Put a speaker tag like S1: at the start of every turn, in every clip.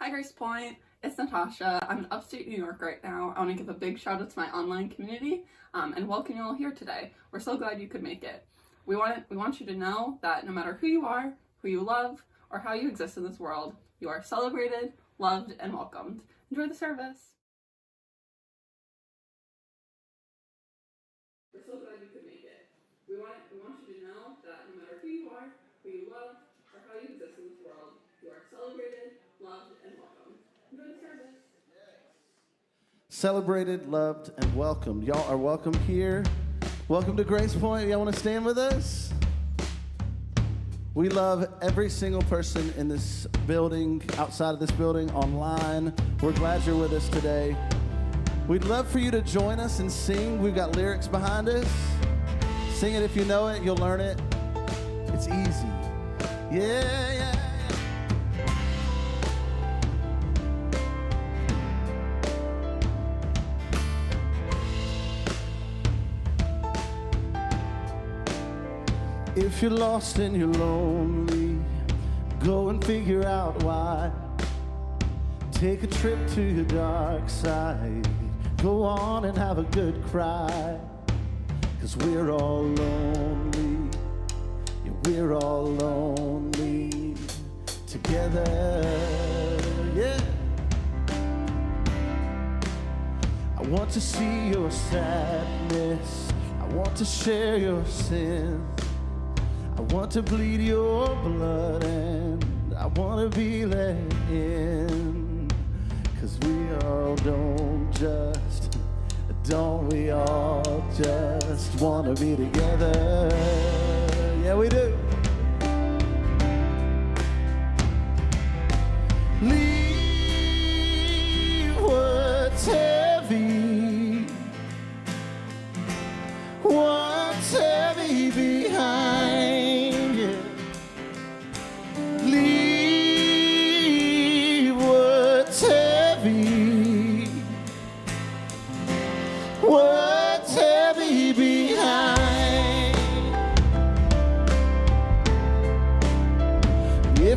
S1: Hi Grace Point, it's Natasha. I'm in upstate New York right now. I want to give a big shout out to my online community and welcome you all here today. We're so glad you could make it. We want you to know that no matter who you are, who you love, or how you exist in this world, you are celebrated, loved, and welcomed. Enjoy the service. We're so glad you could make it. We want you to know that no matter who you are, who you love, or how you exist in this world, you are celebrated, loved, and welcomed. Enjoy the service.
S2: Celebrated, loved, and welcomed. Y'all are welcome here. Welcome to Grace Point. Y'all want to stand with us? We love every single person in this building, outside of this building, online. We're glad you're with us today. We'd love for you to join us and sing. We've got lyrics behind us. Sing it if you know it. You'll learn it. It's easy. Yeah, yeah. If you're lost and you're lonely, go and figure out why. Take a trip to your dark side. Go on and have a good cry. 'Cause we're all lonely. Yeah, we're all lonely together. Yeah. I want to see your sadness. I want to share your sins. I want to bleed your blood and I want to be let in. 'Cause we all don't we all just want to be together? Yeah, we do. Leave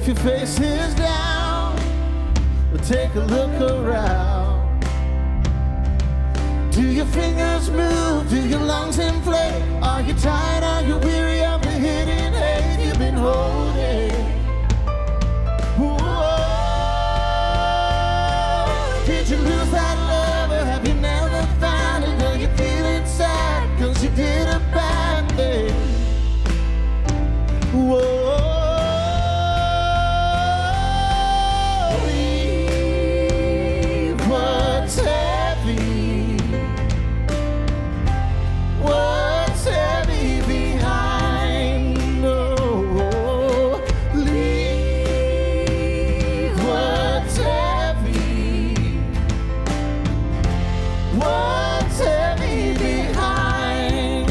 S2: If your face is down, well, take a look around. Do your fingers move? Do your lungs inflate? Are you tired? Are you weary of the hidden hate you've been holding? Whoa. Did you lose that love, or have you never found it? Are you feeling sad cause you did a bad thing? Whoa. Leave what's heavy. What's heavy behind? Oh, leave what's heavy. What's heavy behind?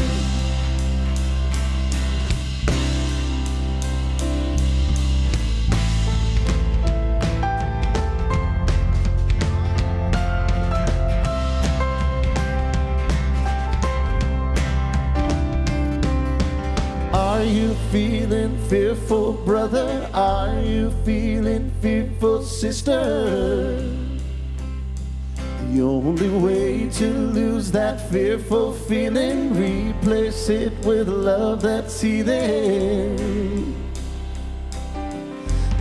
S2: Are you feeling fearful, brother? Are you feeling fearful, sister? The only way to lose that fearful feeling, replace it with love that's healing.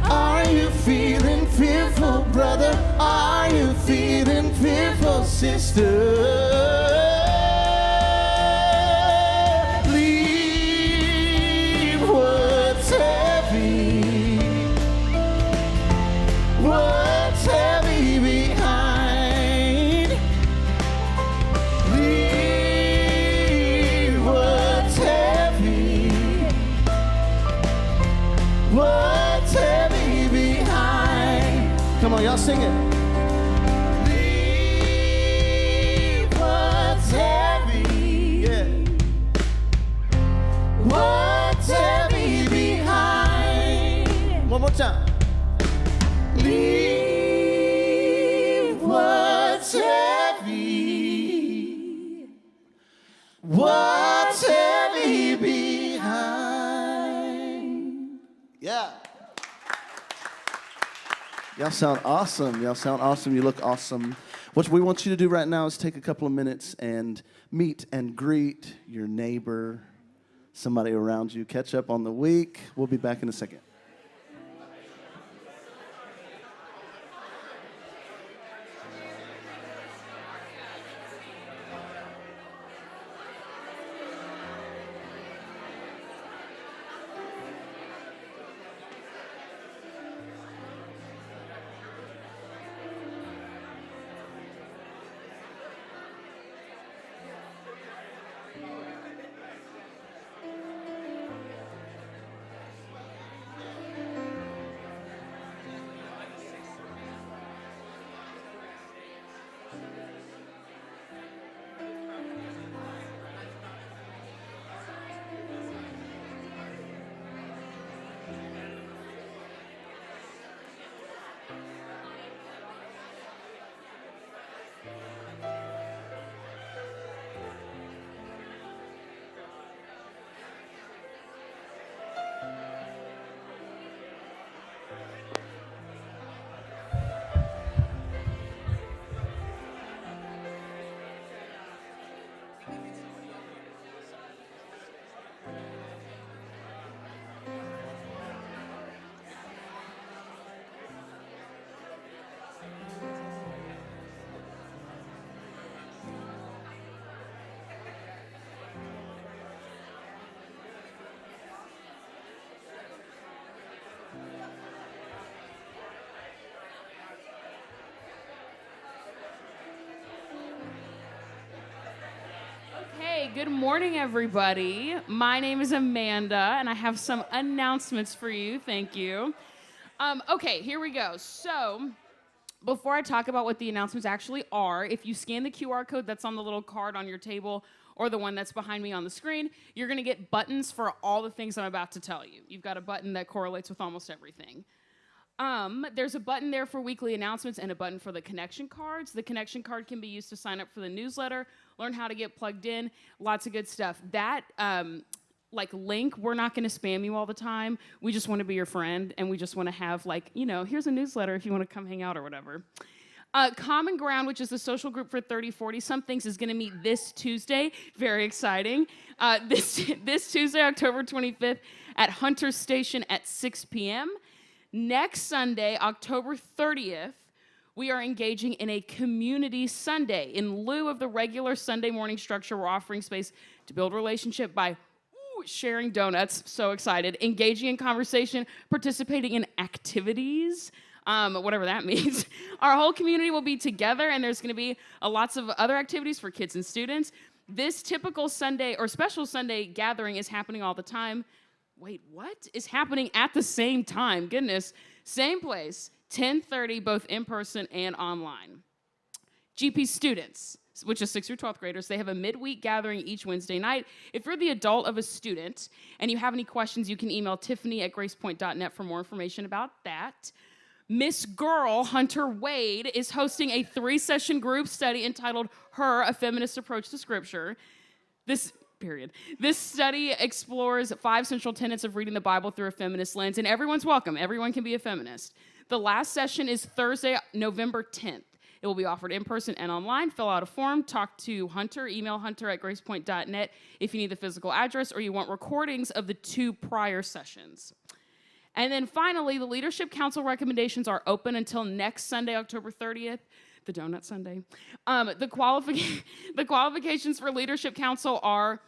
S2: Are you feeling fearful, brother? Are you feeling fearful, sister? Leave what's heavy. What's heavy behind? Leave what's heavy. What's heavy behind? Come on, y'all sing it. Leave what's heavy. Yeah. What's heavy behind? One more time. Leave what's heavy. What's heavy behind? Yeah. Y'all sound awesome. Y'all sound awesome. You look awesome. What we want you to do right now is take a couple of minutes and meet and greet your neighbor, somebody around you. Catch up on the week. We'll be back in a second.
S3: Hey, good morning, everybody. My name is Amanda, and I have some announcements for you. Thank you. Okay, here we go. So, before I talk about what the announcements actually are, if you scan the QR code that's on the little card on your table or the one that's behind me on the screen, you're going to get buttons for all the things I'm about to tell you. You've got a button that correlates with almost everything. There's a button there for weekly announcements and a button for the connection cards. The connection card can be used to sign up for the newsletter, learn how to get plugged in, lots of good stuff. That link. We're not going to spam you all the time. We just want to be your friend, and we just want to have here's a newsletter if you want to come hang out or whatever. Common Ground, which is the social group for 30-40 somethings, is going to meet this Tuesday. Very exciting. This Tuesday, October 25th, at Hunter Station at 6 p.m. Next Sunday, October 30th, we are engaging in a community Sunday. In lieu of the regular Sunday morning structure, we're offering space to build relationship by sharing donuts. So excited. Engaging in conversation, participating in activities, whatever that means. Our whole community will be together, and there's going to be lots of other activities for kids and students. This typical Sunday or special Sunday gathering is happening all the time. Wait, what? Is happening at the same time? Goodness. Same place, 10:30, both in person and online. GP students, which is 6th through 12th graders, they have a midweek gathering each Wednesday night. If you're the adult of a student and you have any questions, you can email Tiffany@gracepoint.net for more information about that. Miss Girl, Hunter Wade, is hosting a 3-session group study entitled Her, A Feminist Approach to Scripture. This study explores 5 central tenets of reading the Bible through a feminist lens, and everyone's welcome. Everyone can be a feminist. The last session is Thursday, November 10th. It will be offered in person and online. Fill out a form, talk to Hunter, email hunter@gracepoint.net if you need the physical address or you want recordings of the 2 prior sessions. And then finally, the Leadership Council recommendations are open until next Sunday, October 30th, the Donut Sunday. The qualifications for Leadership Council are: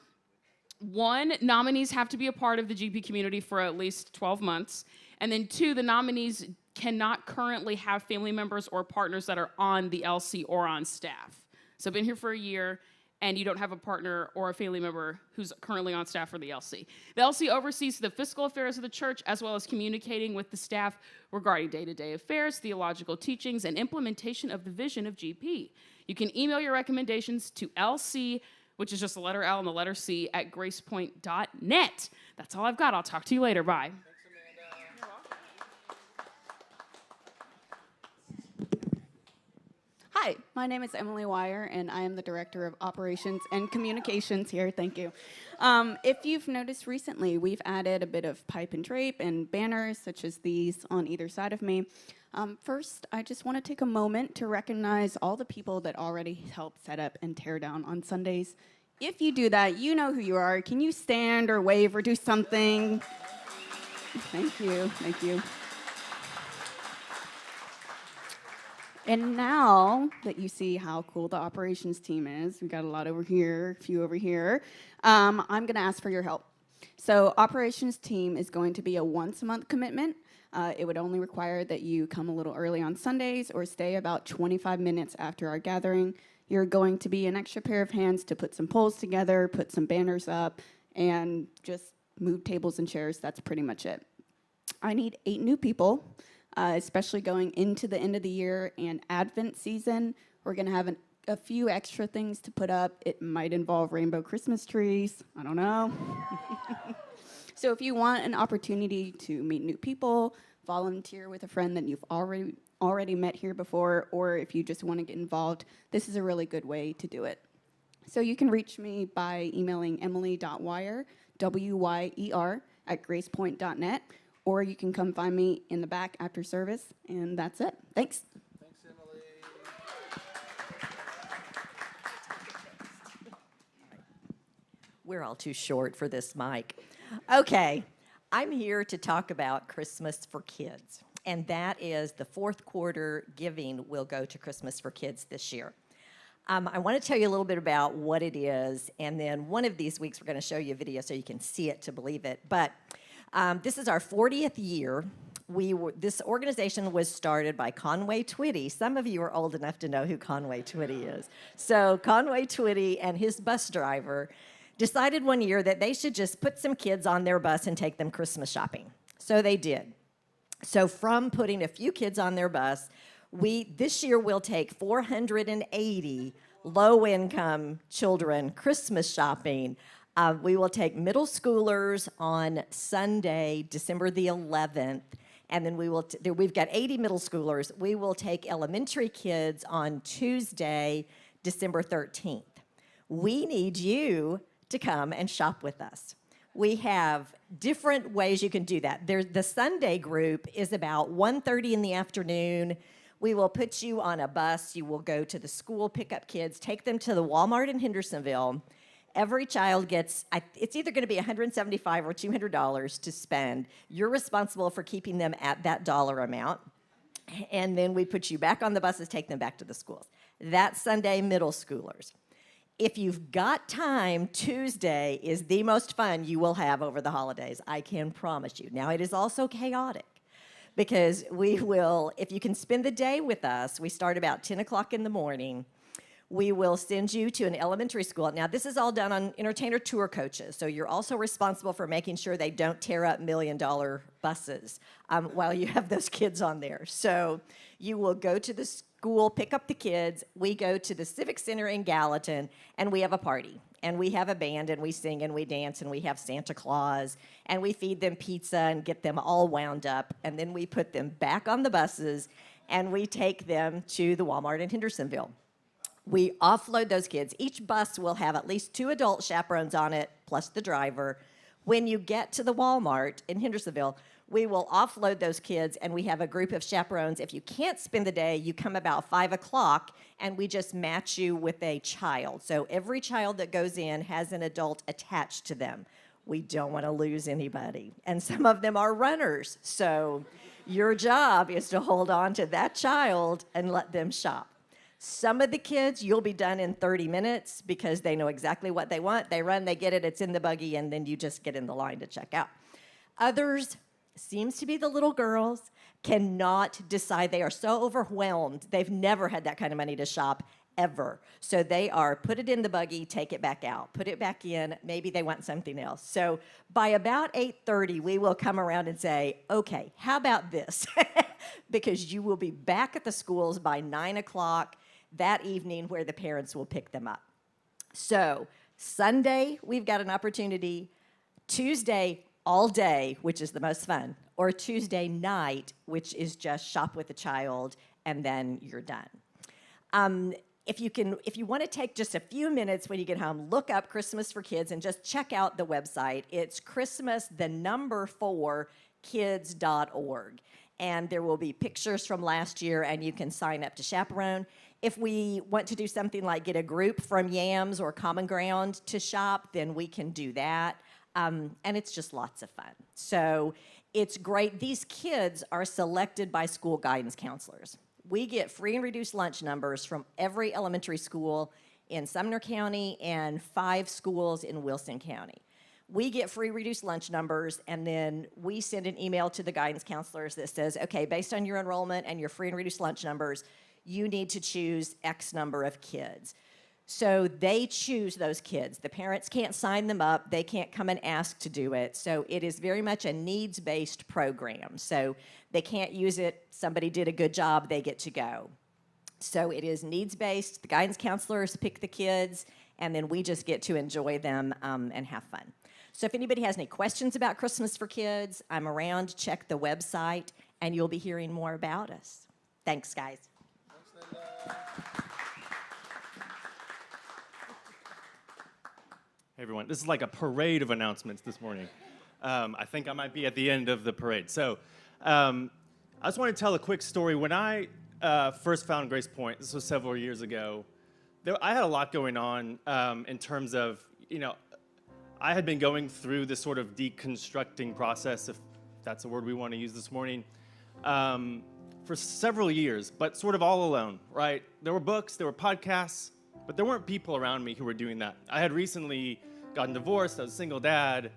S3: 1, nominees have to be a part of the GP community for at least 12 months. And then 2, the nominees cannot currently have family members or partners that are on the LC or on staff. So been here for a year, and you don't have a partner or a family member who's currently on staff for the LC. The LC oversees the fiscal affairs of the church, as well as communicating with the staff regarding day-to-day affairs, theological teachings, and implementation of the vision of GP. You can email your recommendations to LC, which is just the letter L and the letter C, at gracepoint.net. That's all I've got. I'll talk to you later. Bye.
S4: Hi, my name is Emily Wire, and I am the Director of Operations and Communications here. Thank you. If you've noticed recently, we've added a bit of pipe and drape and banners, such as these on either side of me. First, I just want to take a moment to recognize all the people that already help set up and tear down on Sundays. If you do that, you know who you are. Can you stand or wave or do something? Thank you. Thank you. And now that you see how cool the operations team is, we got a lot over here, a few over here, I'm going to ask for your help. So operations team is going to be a once-a-month commitment. It would only require that you come a little early on Sundays or stay about 25 minutes after our gathering. You're going to be an extra pair of hands to put some poles together, put some banners up, and just move tables and chairs. That's pretty much it. I need 8 new people. Especially going into the end of the year and Advent season. We're going to have a few extra things to put up. It might involve rainbow Christmas trees. I don't know. So if you want an opportunity to meet new people, volunteer with a friend that you've already met here before, or if you just want to get involved, this is a really good way to do it. So you can reach me by emailing emily.wire, W-Y-E-R, @gracepoint.net. Or you can come find me in the back after service, and that's it. Thanks.
S2: Thanks, Emily.
S5: We're all too short for this mic. Okay, I'm here to talk about Christmas for Kids, and that is the 4th quarter giving will go to Christmas for Kids this year. I want to tell you a little bit about what it is, and then one of these weeks we're going to show you a video so you can see it to believe it. But this is our 40th year. This organization was started by Conway Twitty. Some of you are old enough to know who Conway Twitty is. So Conway Twitty and his bus driver decided one year that they should just put some kids on their bus and take them Christmas shopping. So they did. So from putting a few kids on their bus, this year we'll take 480 low-income children Christmas shopping. We will take middle schoolers on Sunday, December the 11th, and then we've got 80 middle schoolers. We will take elementary kids on Tuesday, December 13th. We need you to come and shop with us. We have different ways you can do that. The Sunday group is about 1:30 in the afternoon. We will put you on a bus. You will go to the school, pick up kids, take them to the Walmart in Hendersonville. Every child gets, it's either going to be $175 or $200 to spend. You're responsible for keeping them at that dollar amount. And then we put you back on the buses, take them back to the schools. That's Sunday middle schoolers. If you've got time, Tuesday is the most fun you will have over the holidays. I can promise you. Now, it is also chaotic because we will, if you can spend the day with us, we start about 10 o'clock in the morning. We will send you to an elementary school. Now, this is all done on entertainer tour coaches, so you're also responsible for making sure they don't tear up million-dollar buses while you have those kids on there. So you will go to the school, pick up the kids. We go to the Civic Center in Gallatin, and we have a party. And we have a band, and we sing, and we dance, and we have Santa Claus, and we feed them pizza and get them all wound up, and then we put them back on the buses, and we take them to the Walmart in Hendersonville. We offload those kids. Each bus will have at least 2 adult chaperones on it, plus the driver. When you get to the Walmart in Hendersonville, we will offload those kids, and we have a group of chaperones. If you can't spend the day, you come about 5 o'clock, and we just match you with a child. So every child that goes in has an adult attached to them. We don't want to lose anybody. And some of them are runners. So your job is to hold on to that child and let them shop. Some of the kids, you'll be done in 30 minutes because they know exactly what they want. They run, they get it, it's in the buggy, and then you just get in the line to check out. Others, seems to be the little girls, cannot decide. They are so overwhelmed. They've never had that kind of money to shop, ever. So they are, put it in the buggy, take it back out. Put it back in, maybe they want something else. So by about 8:30, we will come around and say, okay, how about this? Because you will be back at the schools by 9 o'clock that evening where the parents will pick them up. So Sunday, we've got an opportunity. Tuesday, all day, which is the most fun, or Tuesday night, which is just shop with a child, and then you're done. If you want to take just a few minutes when you get home, look up Christmas for Kids and just check out the website. It's Christmas4kids.org. And there will be pictures from last year, and you can sign up to chaperone. If we want to do something like get a group from Yams or Common Ground to shop, then we can do that. And it's just lots of fun. So it's great. These kids are selected by school guidance counselors. We get free and reduced lunch numbers from every elementary school in Sumner County and 5 schools in Wilson County. We get free reduced lunch numbers, and then we send an email to the guidance counselors that says, okay, based on your enrollment and your free and reduced lunch numbers, you need to choose X number of kids. So they choose those kids. The parents can't sign them up. They can't come and ask to do it. So it is very much a needs-based program. So they can't use it. Somebody did a good job. They get to go. So it is needs-based. The guidance counselors pick the kids, and then we just get to enjoy them and have fun. So if anybody has any questions about Christmas for Kids, I'm around. Check the website, and you'll be hearing more about us. Thanks, guys.
S6: Hey everyone, this is like a parade of announcements this morning. I think I might be at the end of the parade. So I just want to tell a quick story. When I first found Grace Point, this was several years ago, I had a lot going on in terms of, I had been going through this sort of deconstructing process, if that's a word we want to use this morning, for several years, but sort of all alone, right? There were books, there were podcasts, but there weren't people around me who were doing that. I had recently gotten divorced, I was a single dad.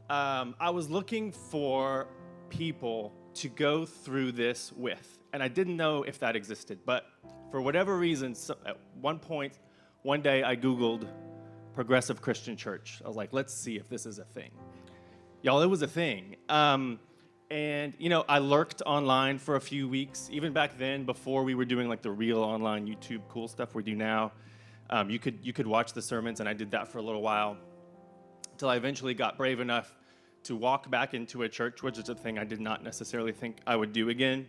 S6: I was looking for people to go through this with, and I didn't know if that existed, but for whatever reason, at one point, one day I Googled Progressive Christian Church. I was like, let's see if this is a thing. Y'all, it was a thing. And, I lurked online for a few weeks, even back then, before we were doing like the real online YouTube cool stuff we do now. You could watch the sermons, and I did that for a little while, until I eventually got brave enough to walk back into a church, which is a thing I did not necessarily think I would do again.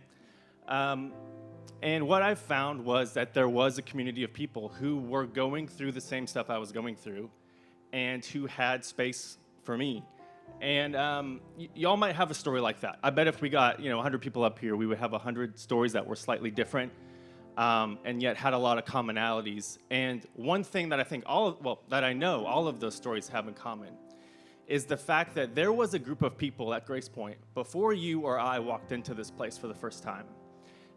S6: And what I found was that there was a community of people who were going through the same stuff I was going through and who had space for me. And y'all might have a story like that. I bet if we got 100 people up here, we would have 100 stories that were slightly different, and yet had a lot of commonalities. And one thing that I think that I know all of those stories have in common is the fact that there was a group of people at Grace Point before you or I walked into this place for the first time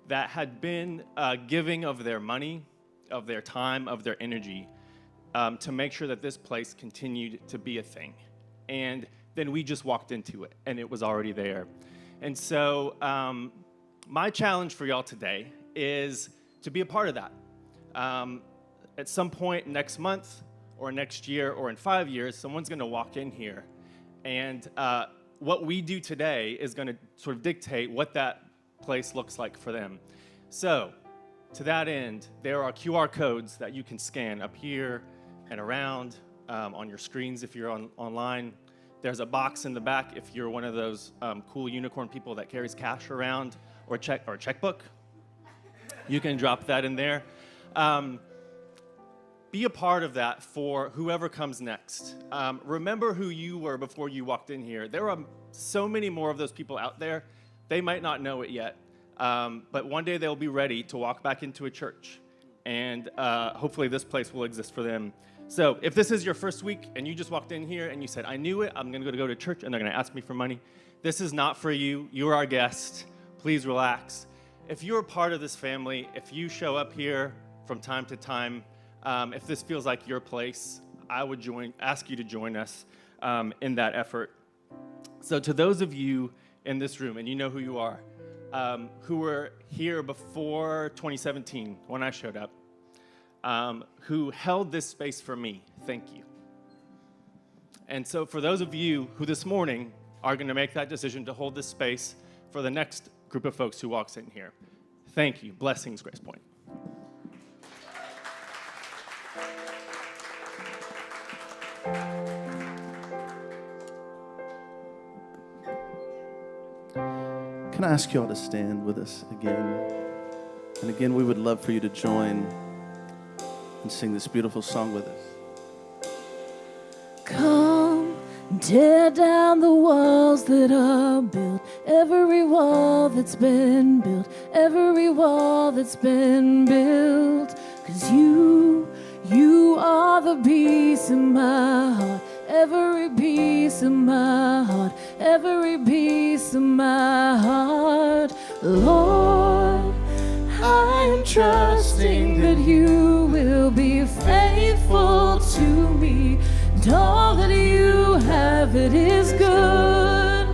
S6: that had been giving of their money, of their time, of their energy to make sure that this place continued to be a thing. And then we just walked into it, and it was already there. And so my challenge for y'all today is to be a part of that. At some point next month or next year or in 5 years, someone's going to walk in here, and what we do today is going to sort of dictate what that place looks like for them. So to that end, there are QR codes that you can scan up here and around on your screens if you're online. There's a box in the back if you're one of those cool unicorn people that carries cash around or a checkbook. You can drop that in there. Be a part of that for whoever comes next. Remember who you were before you walked in here. There are so many more of those people out there. They might not know it yet, but one day they'll be ready to walk back into a church, and hopefully this place will exist for them. So if this is your first week and you just walked in here and you said, I knew it, I'm going to go to church and they're going to ask me for money, this is not for you. You're our guest. Please relax. If you're a part of this family, if you show up here from time to time, if this feels like your place, I would ask you to join us in that effort. So to those of you in this room, and you know who you are, who were here before 2017 when I showed up, who held this space for me, thank you. And so for those of you who this morning are going to make that decision to hold this space for the next group of folks who walks in here, thank you. Blessings, Grace Point.
S2: Can I ask you all to stand with us again? And again, we would love for you to join and sing this beautiful song with us.
S7: Come, tear down the walls that are built, every wall that's been built, every wall that's been built. 'Cause you are the peace in my heart, every piece of my heart, every piece of my heart. Lord, I am trusting that you will be faithful to me, and all that you have, it is good.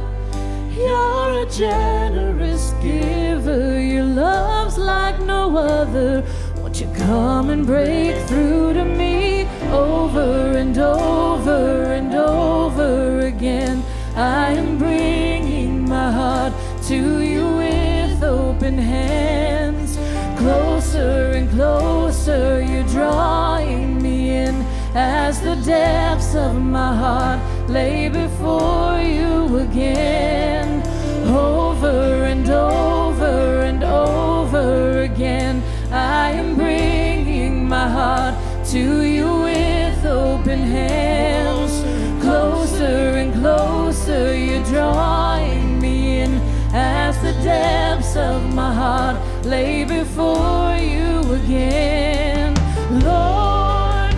S7: You're a generous giver, your love's like no other. Won't you come and break through to me over and over and over again? I am bringing my heart to you with open hands. Closer and closer, you're drawing me in as the depths of my heart lay before you again. Over and over and over again, I am bringing my heart to you with open hands. Closer and closer, you're drawing me in as the depths of my heart lay before you again. Lord,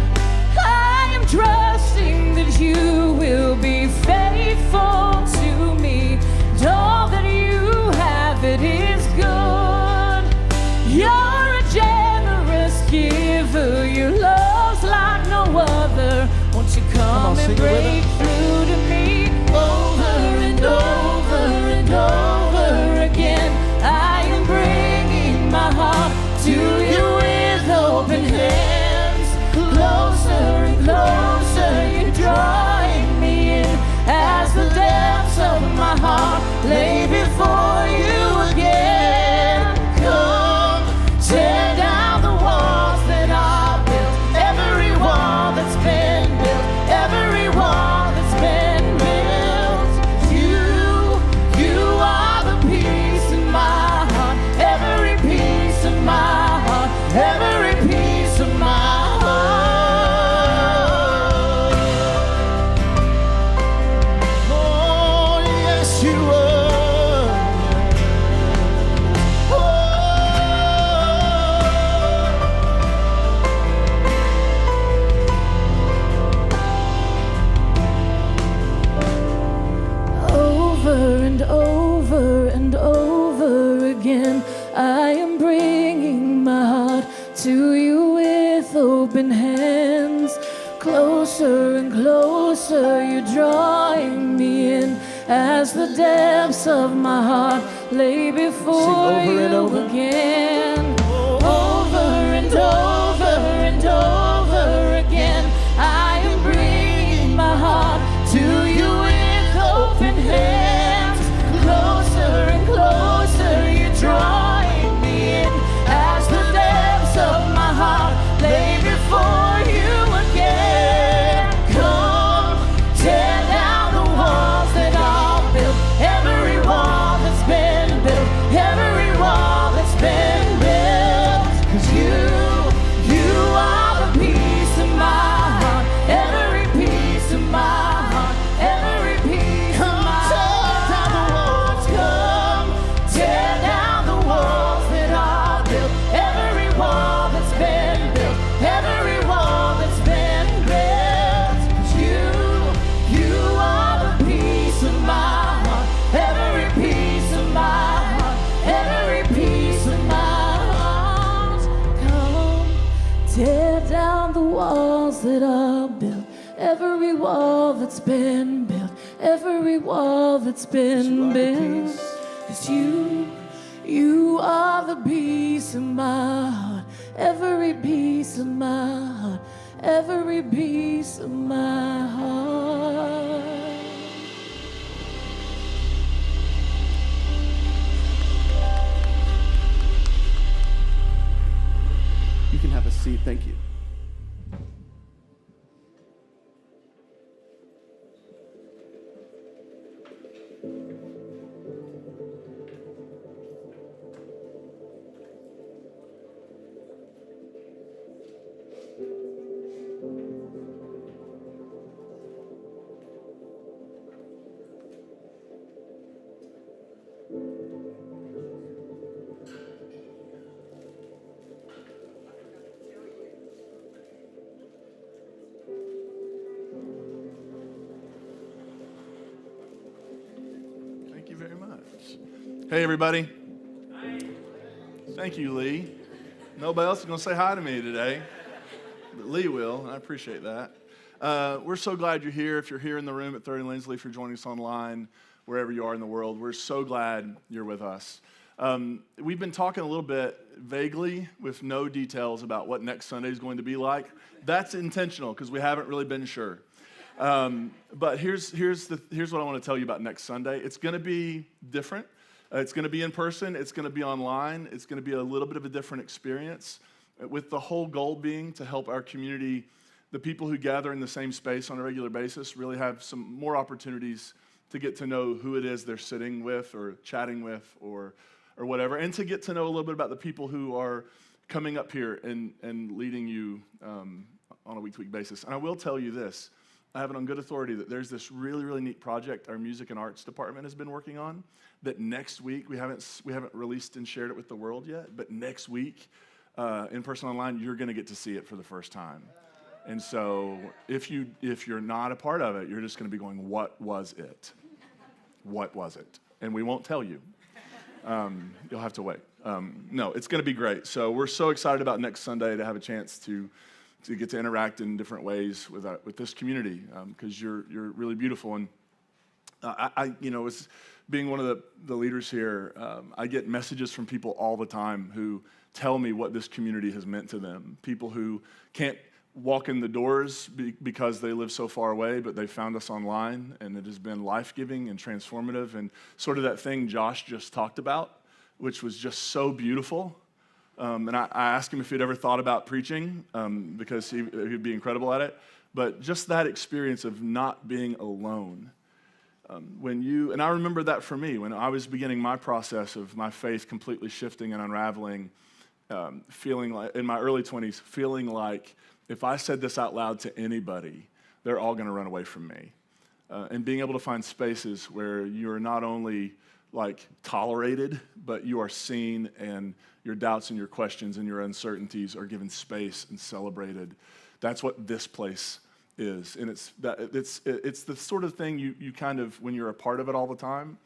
S7: I am trusting that you will be faithful to me, and all that you have, it is good. You're a generous giver, your love's like no other. Won't you come and break through to me over and over and over again? I am bringing my heart to you with open hands. Closer and closer, you're drawing me in as the depths of my heart lay before you again. Come, tear down the walls that are built, every wall that's been built, every wall that's been built. You are the peace in my heart, every piece of my heart, every piece of my heart. closer you're drawing me in, as the depths of my heart lay before
S2: Sing over
S7: you
S2: and over.
S7: again. Over and over and over again, I am bringing my heart to you with open hands. Closer and closer you're drawing me in, as the depths of my heart lay before you again. Come, tear down the walls that are built, every wall that's been built, every wall that's been built. 'Cause you are the peace of my heart, every piece of my heart, every piece of my heart. Come, tear down the walls that are built, every wall that's been built, every wall that's been built. 'Cause you are the peace of my heart, every piece of my heart, every piece of my heart. Come, tear down the walls that are built, every wall that's been built, every wall that's been built. 'Cause you are the peace of my heart, every piece of my heart, every piece of my heart.
S2: You can have a seat. Thank you.
S8: Thank you very much. Hey, everybody. Thank you, Lee. Nobody else is going to say hi to me today, but Lee will, and I appreciate that. We're so glad you're here. If you're here in the room at 30 Lindsley, if you're joining us online, wherever you are in the world, we're so glad you're with us. We've been talking a little bit vaguely with no details about what next Sunday is going to be like. That's intentional because we haven't really been sure. But here's what I want to tell you about next Sunday. It's going to be different. It's going to be in person. It's going to be online. It's going to be a little bit of a different experience, with the whole goal being to help our community, the people who gather in the same space on a regular basis, really have some more opportunities to get to know who it is they're sitting with or chatting with or whatever, and to get to know a little bit about the people who are coming up here and leading you on a week-to-week basis. And I will tell you this. I have it on good authority that there's this really, really neat project our music and arts department has been working on that next week, we haven't released and shared it with the world yet, but next week, in person online, you're going to get to see it for the first time. And so if you're not a part of it, you're just going to be going, what was it? What was it? And we won't tell you. You'll have to wait. No, it's going to be great. So we're so excited about next Sunday to have a chance to get to interact in different ways with this community, because you're really beautiful. And as being one of the leaders here, I get messages from people all the time who tell me what this community has meant to them. People who can't walk in the doors because they live so far away, but they found us online, and it has been life-giving and transformative, and sort of that thing Josh just talked about, which was just so beautiful. And I asked him if he'd ever thought about preaching, because he'd be incredible at it. But just that experience of not being alone. And I remember that for me, when I was beginning my process of my faith completely shifting and unraveling, feeling like, in my early 20s, feeling like if I said this out loud to anybody, they're all going to run away from me. And being able to find spaces where you're not only like tolerated, but you are seen, and your doubts and your questions and your uncertainties are given space and celebrated. That's what this place is, and it's the sort of thing you kind of, when you're a part of it all the time,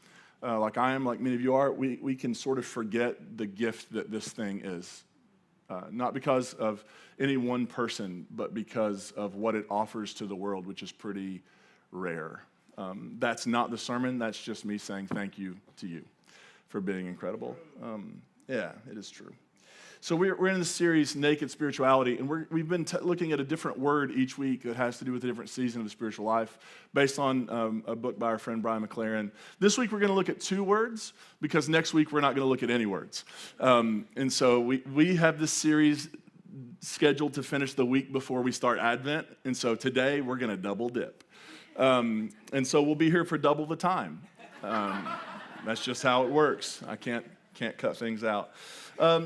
S8: like I am, like many of you are, we can sort of forget the gift that this thing is, not because of any one person, but because of what it offers to the world, which is pretty rare. That's not the sermon. That's just me saying thank you to you for being incredible. Yeah, it is true. So we're in this series, Naked Spirituality, and we've been looking at a different word each week that has to do with a different season of the spiritual life, based on a book by our friend Brian McLaren. This week we're going to look at 2 words, because next week we're not going to look at any words. And so we have this series scheduled to finish the week before we start Advent, and so today we're going to double dip. And so we'll be here for double the time. That's just how it works. I can't cut things out.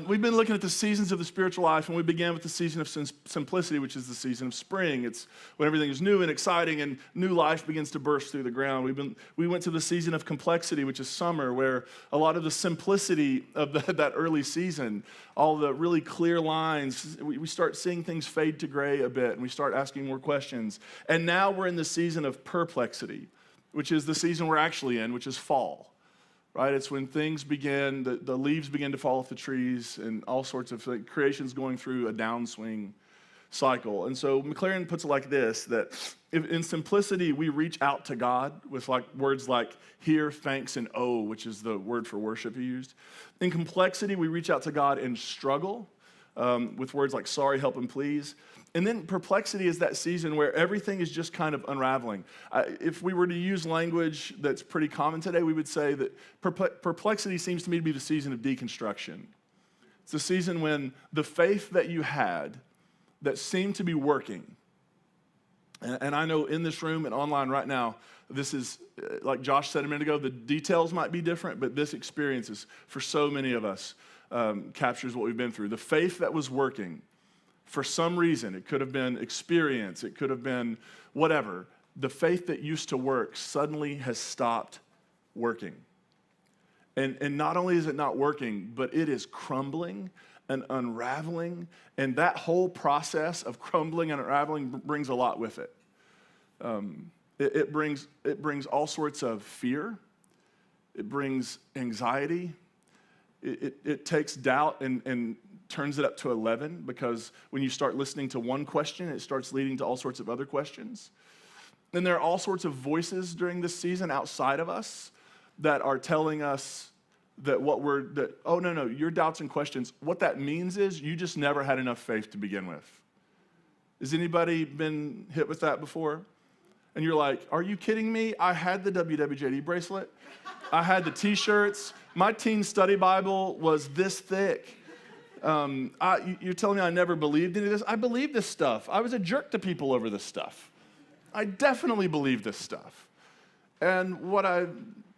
S8: We've been looking at the seasons of the spiritual life, and we began with the season of simplicity, which is the season of spring. It's when everything is new and exciting and new life begins to burst through the ground. We went to the season of complexity, which is summer, where a lot of the simplicity of that early season, all the really clear lines, we start seeing things fade to gray a bit, and we start asking more questions. And now we're in the season of perplexity, which is the season we're actually in, which is fall. Right, it's when things begin, the leaves begin to fall off the trees, and all sorts of things. Creation's going through a downswing cycle. And so McLaren puts it like this, that if in simplicity we reach out to God with words like hear, thanks, and oh, which is the word for worship he used. In complexity, we reach out to God in struggle with words like sorry, help, and please. And then perplexity is that season where everything is just kind of unraveling. If we were to use language that's pretty common today, we would say that perplexity seems to me to be the season of deconstruction. It's a season when the faith that you had that seemed to be working, and I know in this room and online right now, this is, like Josh said a minute ago, the details might be different, but this experience is, for so many of us, captures what we've been through. The faith that was working, for some reason, it could have been experience, it could have been whatever, the faith that used to work suddenly has stopped working. And not only is it not working, but it is crumbling and unraveling, and that whole process of crumbling and unraveling brings a lot with it. It brings all sorts of fear, it brings anxiety, it takes doubt and turns it up to 11, because when you start listening to one question, it starts leading to all sorts of other questions. And there are all sorts of voices during this season outside of us that are telling us that oh, no, your doubts and questions, what that means is you just never had enough faith to begin with. Has anybody been hit with that before? And you're like, are you kidding me? I had the WWJD bracelet. I had the t-shirts. My teen study Bible was this thick. You're telling me I never believed any of this? I believe this stuff. I was a jerk to people over this stuff. I definitely believe this stuff. And what I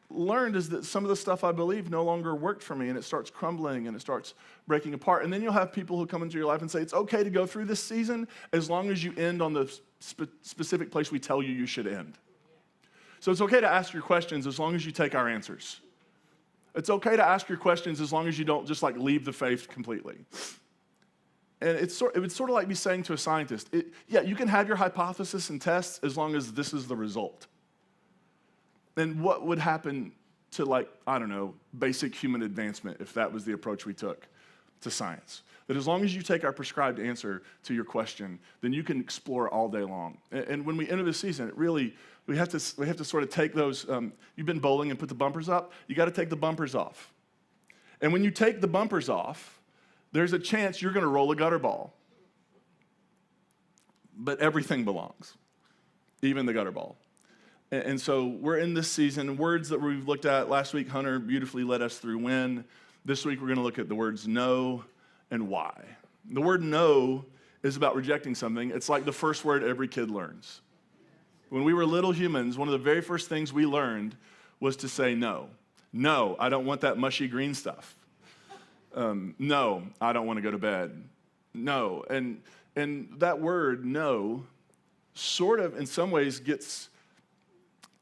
S8: learned is that some of the stuff I believed no longer worked for me, and it starts crumbling and it starts breaking apart. And then you'll have people who come into your life and say, it's okay to go through this season as long as you end on the specific place we tell you should end. So it's okay to ask your questions as long as you take our answers. It's okay to ask your questions as long as you don't just leave the faith completely. And it would sort of like be saying to a scientist, you can have your hypothesis and tests as long as this is the result. And what would happen to basic human advancement if that was the approach we took to science? That as long as you take our prescribed answer to your question, then you can explore all day long. And when we enter this season, we have to sort of take those, you've been bowling and put the bumpers up, you got to take the bumpers off. And when you take the bumpers off, there's a chance you're going to roll a gutter ball. But everything belongs, even the gutter ball. And so we're in this season. Words that we've looked at last week, Hunter beautifully led us through when. This week we're going to look at the words no and why. The word no is about rejecting something. It's like the first word every kid learns. When we were little humans, one of the very first things we learned was to say no. No, I don't want that mushy green stuff. No, I don't want to go to bed. No. And that word no sort of in some ways gets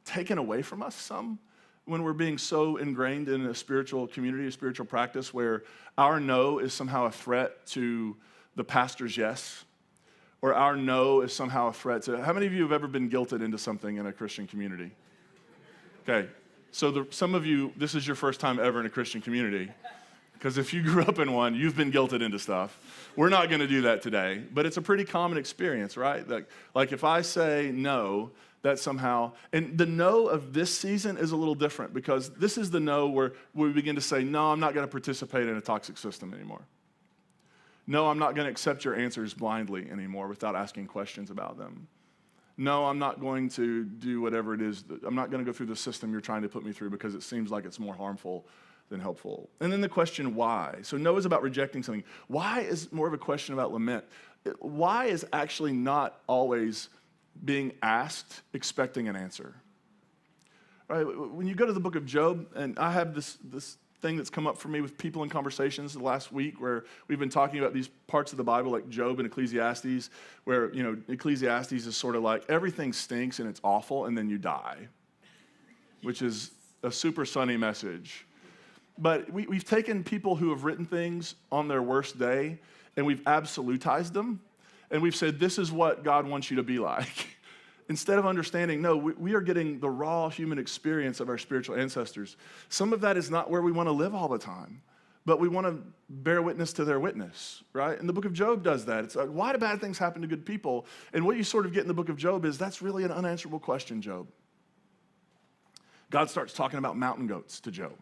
S8: taken away from us some when we're being so ingrained in a spiritual community, a spiritual practice where our no is somehow a threat to the pastor's yes, or our no is somehow a threat to... How many of you have ever been guilted into something in a Christian community? Okay, so some of you, this is your first time ever in a Christian community, because if you grew up in one, you've been guilted into stuff. We're not going to do that today, but it's a pretty common experience, right? Like if I say no, that somehow, and the no of this season is a little different because this is the no where we begin to say, no, I'm not going to participate in a toxic system anymore. No, I'm not going to accept your answers blindly anymore without asking questions about them. No, I'm not going to do whatever it is. I'm not going to go through the system you're trying to put me through because it seems like it's more harmful than helpful. And then the question, why? So no is about rejecting something. Why is more of a question about lament. Why is actually not always being asked, expecting an answer. Right? When you go to the book of Job, and I have this thing that's come up for me with people in conversations the last week where we've been talking about these parts of the Bible like Job and Ecclesiastes, where, Ecclesiastes is sort of like everything stinks and it's awful and then you die, which is a super sunny message. But we've taken people who have written things on their worst day and we've absolutized them and we've said, this is what God wants you to be like. Instead of understanding, no, we are getting the raw human experience of our spiritual ancestors. Some of that is not where we want to live all the time, but we want to bear witness to their witness, right? And the book of Job does that. It's like, why do bad things happen to good people? And what you sort of get in the book of Job is that's really an unanswerable question, Job. God starts talking about mountain goats to Job.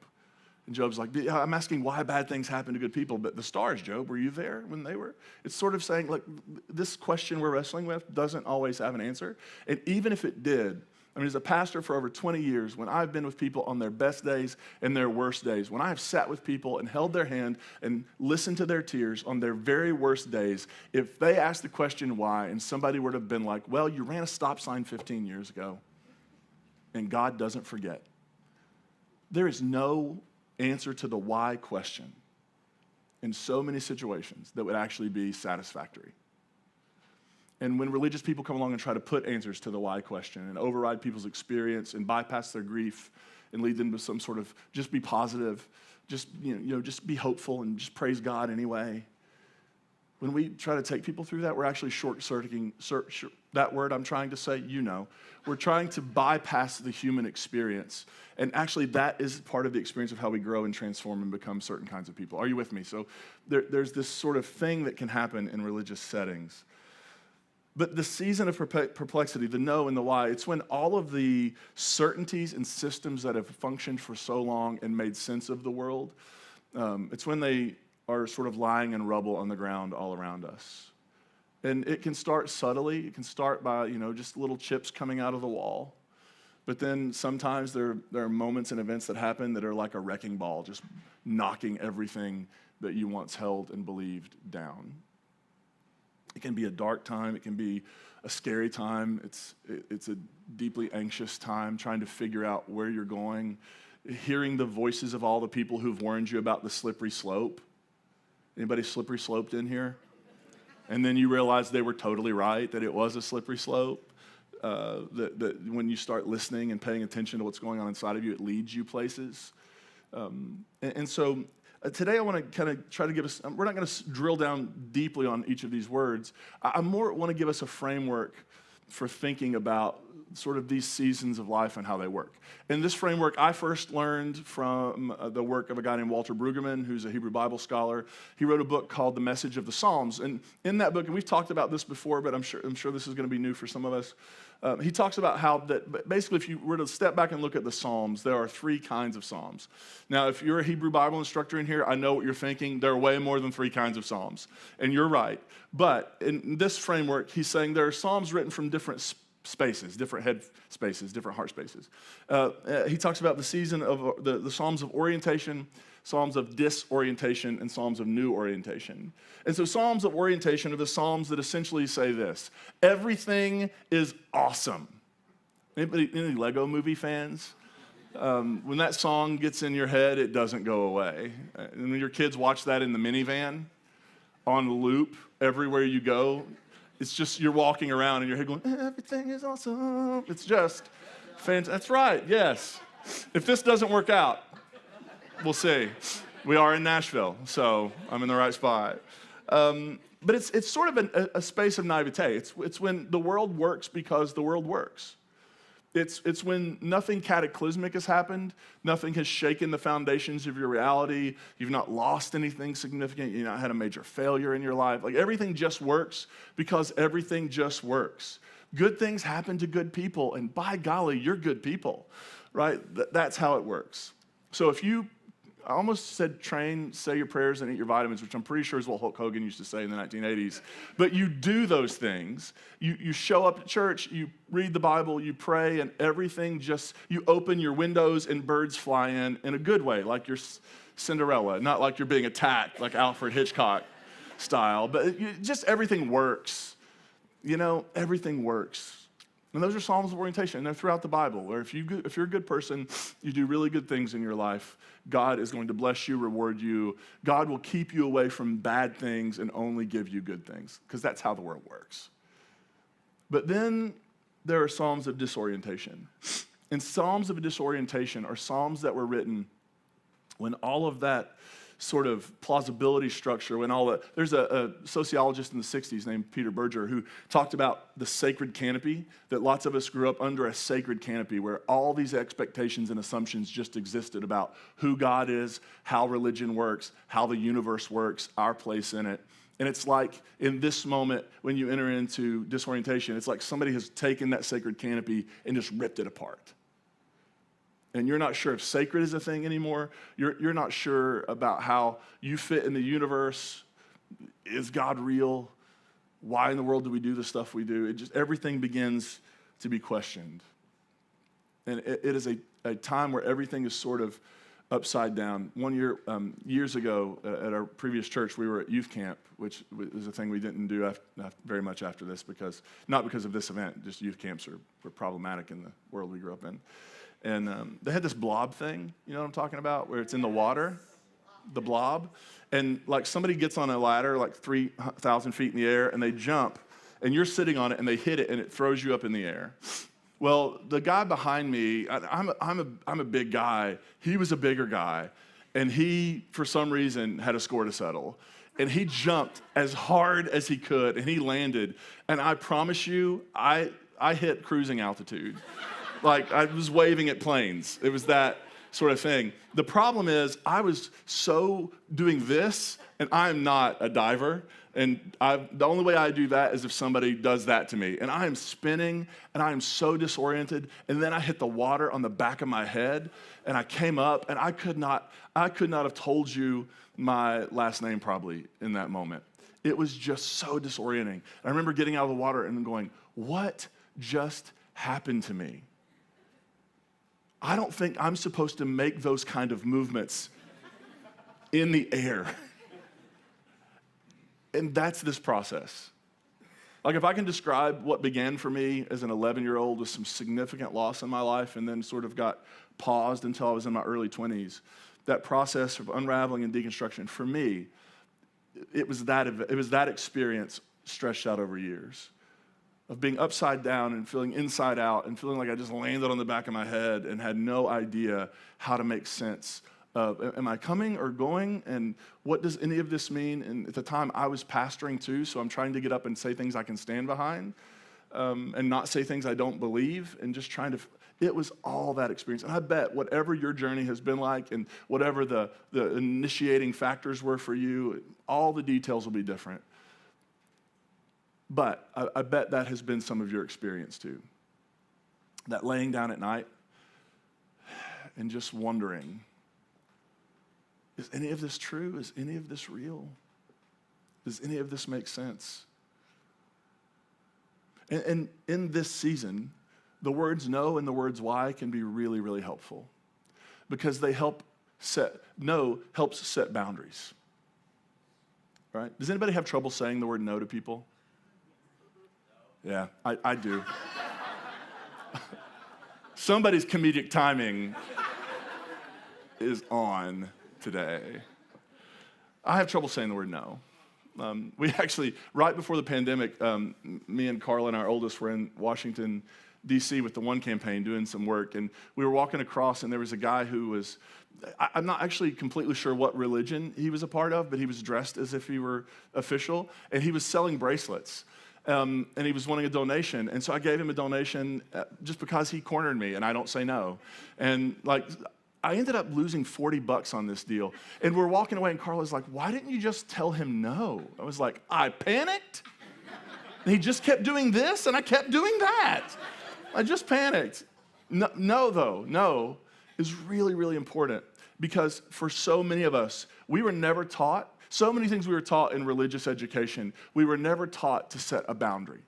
S8: And Job's like, I'm asking why bad things happen to good people, but the stars, Job, were you there when they were? It's sort of saying, look, this question we're wrestling with doesn't always have an answer. And even if it did, as a pastor for over 20 years, when I've been with people on their best days and their worst days, when I have sat with people and held their hand and listened to their tears on their very worst days, if they asked the question why and somebody would have been like, well, you ran a stop sign 15 years ago, and God doesn't forget. There is no answer to the why question in so many situations that would actually be satisfactory. And when religious people come along and try to put answers to the why question and override people's experience and bypass their grief and lead them to some sort of just be positive, just be hopeful and just praise God anyway. When we try to take people through that, we're actually short-circuiting that word I'm trying to say, We're trying to bypass the human experience. And actually, that is part of the experience of how we grow and transform and become certain kinds of people. Are you with me? So there's this sort of thing that can happen in religious settings. But the season of perplexity, the no and the why, it's when all of the certainties and systems that have functioned for so long and made sense of the world, it's when they are sort of lying in rubble on the ground all around us. And it can start subtly. It can start by, just little chips coming out of the wall. But then sometimes there are moments and events that happen that are like a wrecking ball, just knocking everything that you once held and believed down. It can be a dark time. It can be a scary time. It's a deeply anxious time, trying to figure out where you're going, hearing the voices of all the people who've warned you about the slippery slope. Anybody slippery sloped in here? And then you realize they were totally right, that it was a slippery slope, that when you start listening and paying attention to what's going on inside of you, it leads you places. And so today I want to kind of try to give us, we're not going to drill down deeply on each of these words. I more want to give us a framework for thinking about sort of these seasons of life and how they work. And this framework I first learned from the work of a guy named Walter Brueggemann, who's a Hebrew Bible scholar. He wrote a book called The Message of the Psalms. And in that book, and we've talked about this before, but I'm sure this is going to be new for some of us. He talks about how that basically if you were to step back and look at the Psalms, there are three kinds of Psalms. Now, if you're a Hebrew Bible instructor in here, I know what you're thinking. There are way more than three kinds of Psalms. And you're right. But in this framework, he's saying there are Psalms written from different spaces, different head spaces, different heart spaces. He talks about the season of the Psalms of orientation, Psalms of disorientation, and Psalms of new orientation. And so Psalms of orientation are the Psalms that essentially say this: everything is awesome. Any Lego movie fans? When that song gets in your head, it doesn't go away. And when your kids watch that in the minivan, on loop, everywhere you go, it's just you're walking around in your head going, everything is awesome. It's just fantastic. That's right, yes. If this doesn't work out, we'll see. We are in Nashville, so I'm in the right spot. But it's sort of a space of naivete. It's when the world works because the world works. It's when nothing cataclysmic has happened, nothing has shaken the foundations of your reality, you've not lost anything significant, you've not had a major failure in your life. Like everything just works because everything just works. Good things happen to good people, and by golly, you're good people, right? That's how it works. So if you, I almost said train, say your prayers, and eat your vitamins, which I'm pretty sure is what Hulk Hogan used to say in the 1980s. But you do those things. You show up at church, you read the Bible, you pray, and everything just, you open your windows and birds fly in a good way, like you're Cinderella, not like you're being attacked like Alfred Hitchcock style. But just everything works. You know, everything works. And those are Psalms of orientation, and they're throughout the Bible, where if you're a good person, you do really good things in your life, God is going to bless you, reward you. God will keep you away from bad things and only give you good things, because that's how the world works. But then there are Psalms of disorientation. And Psalms of disorientation are Psalms that were written when all of that sort of plausibility structure, when all that, there's a sociologist in the 60s named Peter Berger who talked about the sacred canopy, that lots of us grew up under a sacred canopy where all these expectations and assumptions just existed about who God is, how religion works, how the universe works, our place in it. And it's like in this moment when you enter into disorientation, it's like somebody has taken that sacred canopy and just ripped it apart. And you're not sure if sacred is a thing anymore. You're not sure about how you fit in the universe. Is God real? Why in the world do we do the stuff we do? Everything begins to be questioned. And it is a time where everything is sort of upside down. One year, years ago, at our previous church, we were at youth camp, which is a thing we didn't do very much after this, not because of this event, just youth camps were problematic in the world we grew up in. And they had this blob thing, you know what I'm talking about, where it's in the water, the blob. And like somebody gets on a ladder like 3,000 feet in the air and they jump and you're sitting on it and they hit it and it throws you up in the air. Well, the guy behind me, I'm a big guy. He was a bigger guy. And he, for some reason, had a score to settle. And he jumped as hard as he could and he landed. And I promise you, I hit cruising altitude. Like, I was waving at planes. It was that sort of thing. The problem is, I was so doing this, and I am not a diver, and the only way I do that is if somebody does that to me. And I am spinning, and I am so disoriented, and then I hit the water on the back of my head, and I came up, and I could not have told you my last name probably in that moment. It was just so disorienting. I remember getting out of the water and going, what just happened to me? I don't think I'm supposed to make those kind of movements in the air. And that's this process. Like if I can describe what began for me as an 11-year-old with some significant loss in my life and then sort of got paused until I was in my early 20s, that process of unraveling and deconstruction, for me, it was that experience stretched out over years. Of being upside down and feeling inside out and feeling like I just landed on the back of my head and had no idea how to make sense of, am I coming or going? And what does any of this mean? And at the time, I was pastoring too, so I'm trying to get up and say things I can stand behind and not say things I don't believe and just trying to, it was all that experience. And I bet whatever your journey has been like and whatever the initiating factors were for you, all the details will be different. But I bet that has been some of your experience too. That laying down at night and just wondering, is any of this true? Is any of this real? Does any of this make sense? And in this season, the words no and the words why can be really, really helpful because they helps set boundaries. Right? Does anybody have trouble saying the word no to people? Yeah, I do. Somebody's comedic timing is on today. I have trouble saying the word no. We actually, right before the pandemic, me and Carla and our oldest were in Washington, D.C. with the One campaign doing some work, and we were walking across, and there was a guy who was, I'm not actually completely sure what religion he was a part of, but he was dressed as if he were official, and he was selling bracelets. And he was wanting a donation. And so I gave him a donation just because he cornered me, and I don't say no. And like, I ended up losing $40 on this deal. And we're walking away, and Carla's like, why didn't you just tell him no? I was like, I panicked? And he just kept doing this, and I kept doing that. I just panicked. No is really, really important, because for so many of us, we were never taught, so many things we were taught in religious education, we were never taught to set a boundary.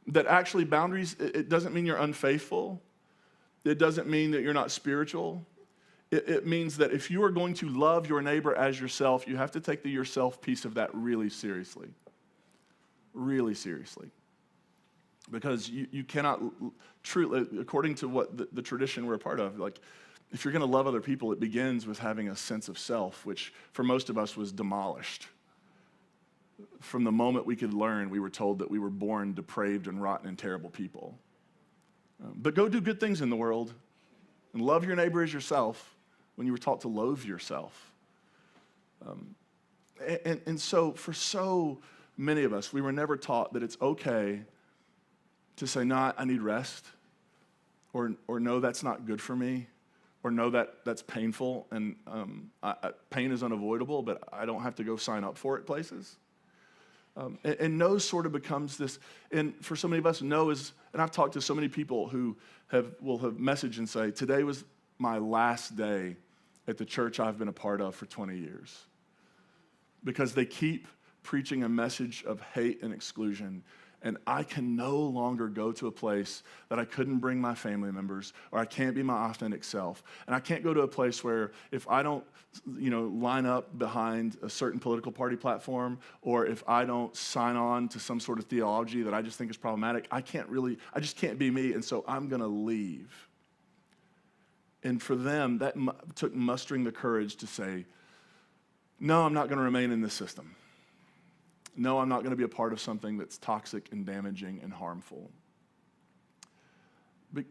S8: That actually boundaries, it doesn't mean you're unfaithful. It doesn't mean that you're not spiritual. It means that if you are going to love your neighbor as yourself, you have to take the yourself piece of that really seriously. Really seriously. Because you cannot truly, according to what the tradition we're a part of, like, if you're going to love other people, it begins with having a sense of self, which for most of us was demolished. From the moment we could learn, we were told that we were born depraved and rotten and terrible people. But go do good things in the world and love your neighbor as yourself when you were taught to loathe yourself. And so for so many of us, we were never taught that it's okay to say, no, I need rest, or no, that's not good for me, or no, that's painful, and pain is unavoidable, but I don't have to go sign up for it places. And no sort of becomes this, and for so many of us, no is, and I've talked to so many people who will have messaged and say, today was my last day at the church I've been a part of for 20 years. Because they keep preaching a message of hate and exclusion, and I can no longer go to a place that I couldn't bring my family members, or I can't be my authentic self. And I can't go to a place where if I don't, line up behind a certain political party platform, or if I don't sign on to some sort of theology that I just think is problematic, I just can't be me, and so I'm gonna leave. And for them, that took mustering the courage to say, no, I'm not gonna remain in this system. No, I'm not going to be a part of something that's toxic and damaging and harmful.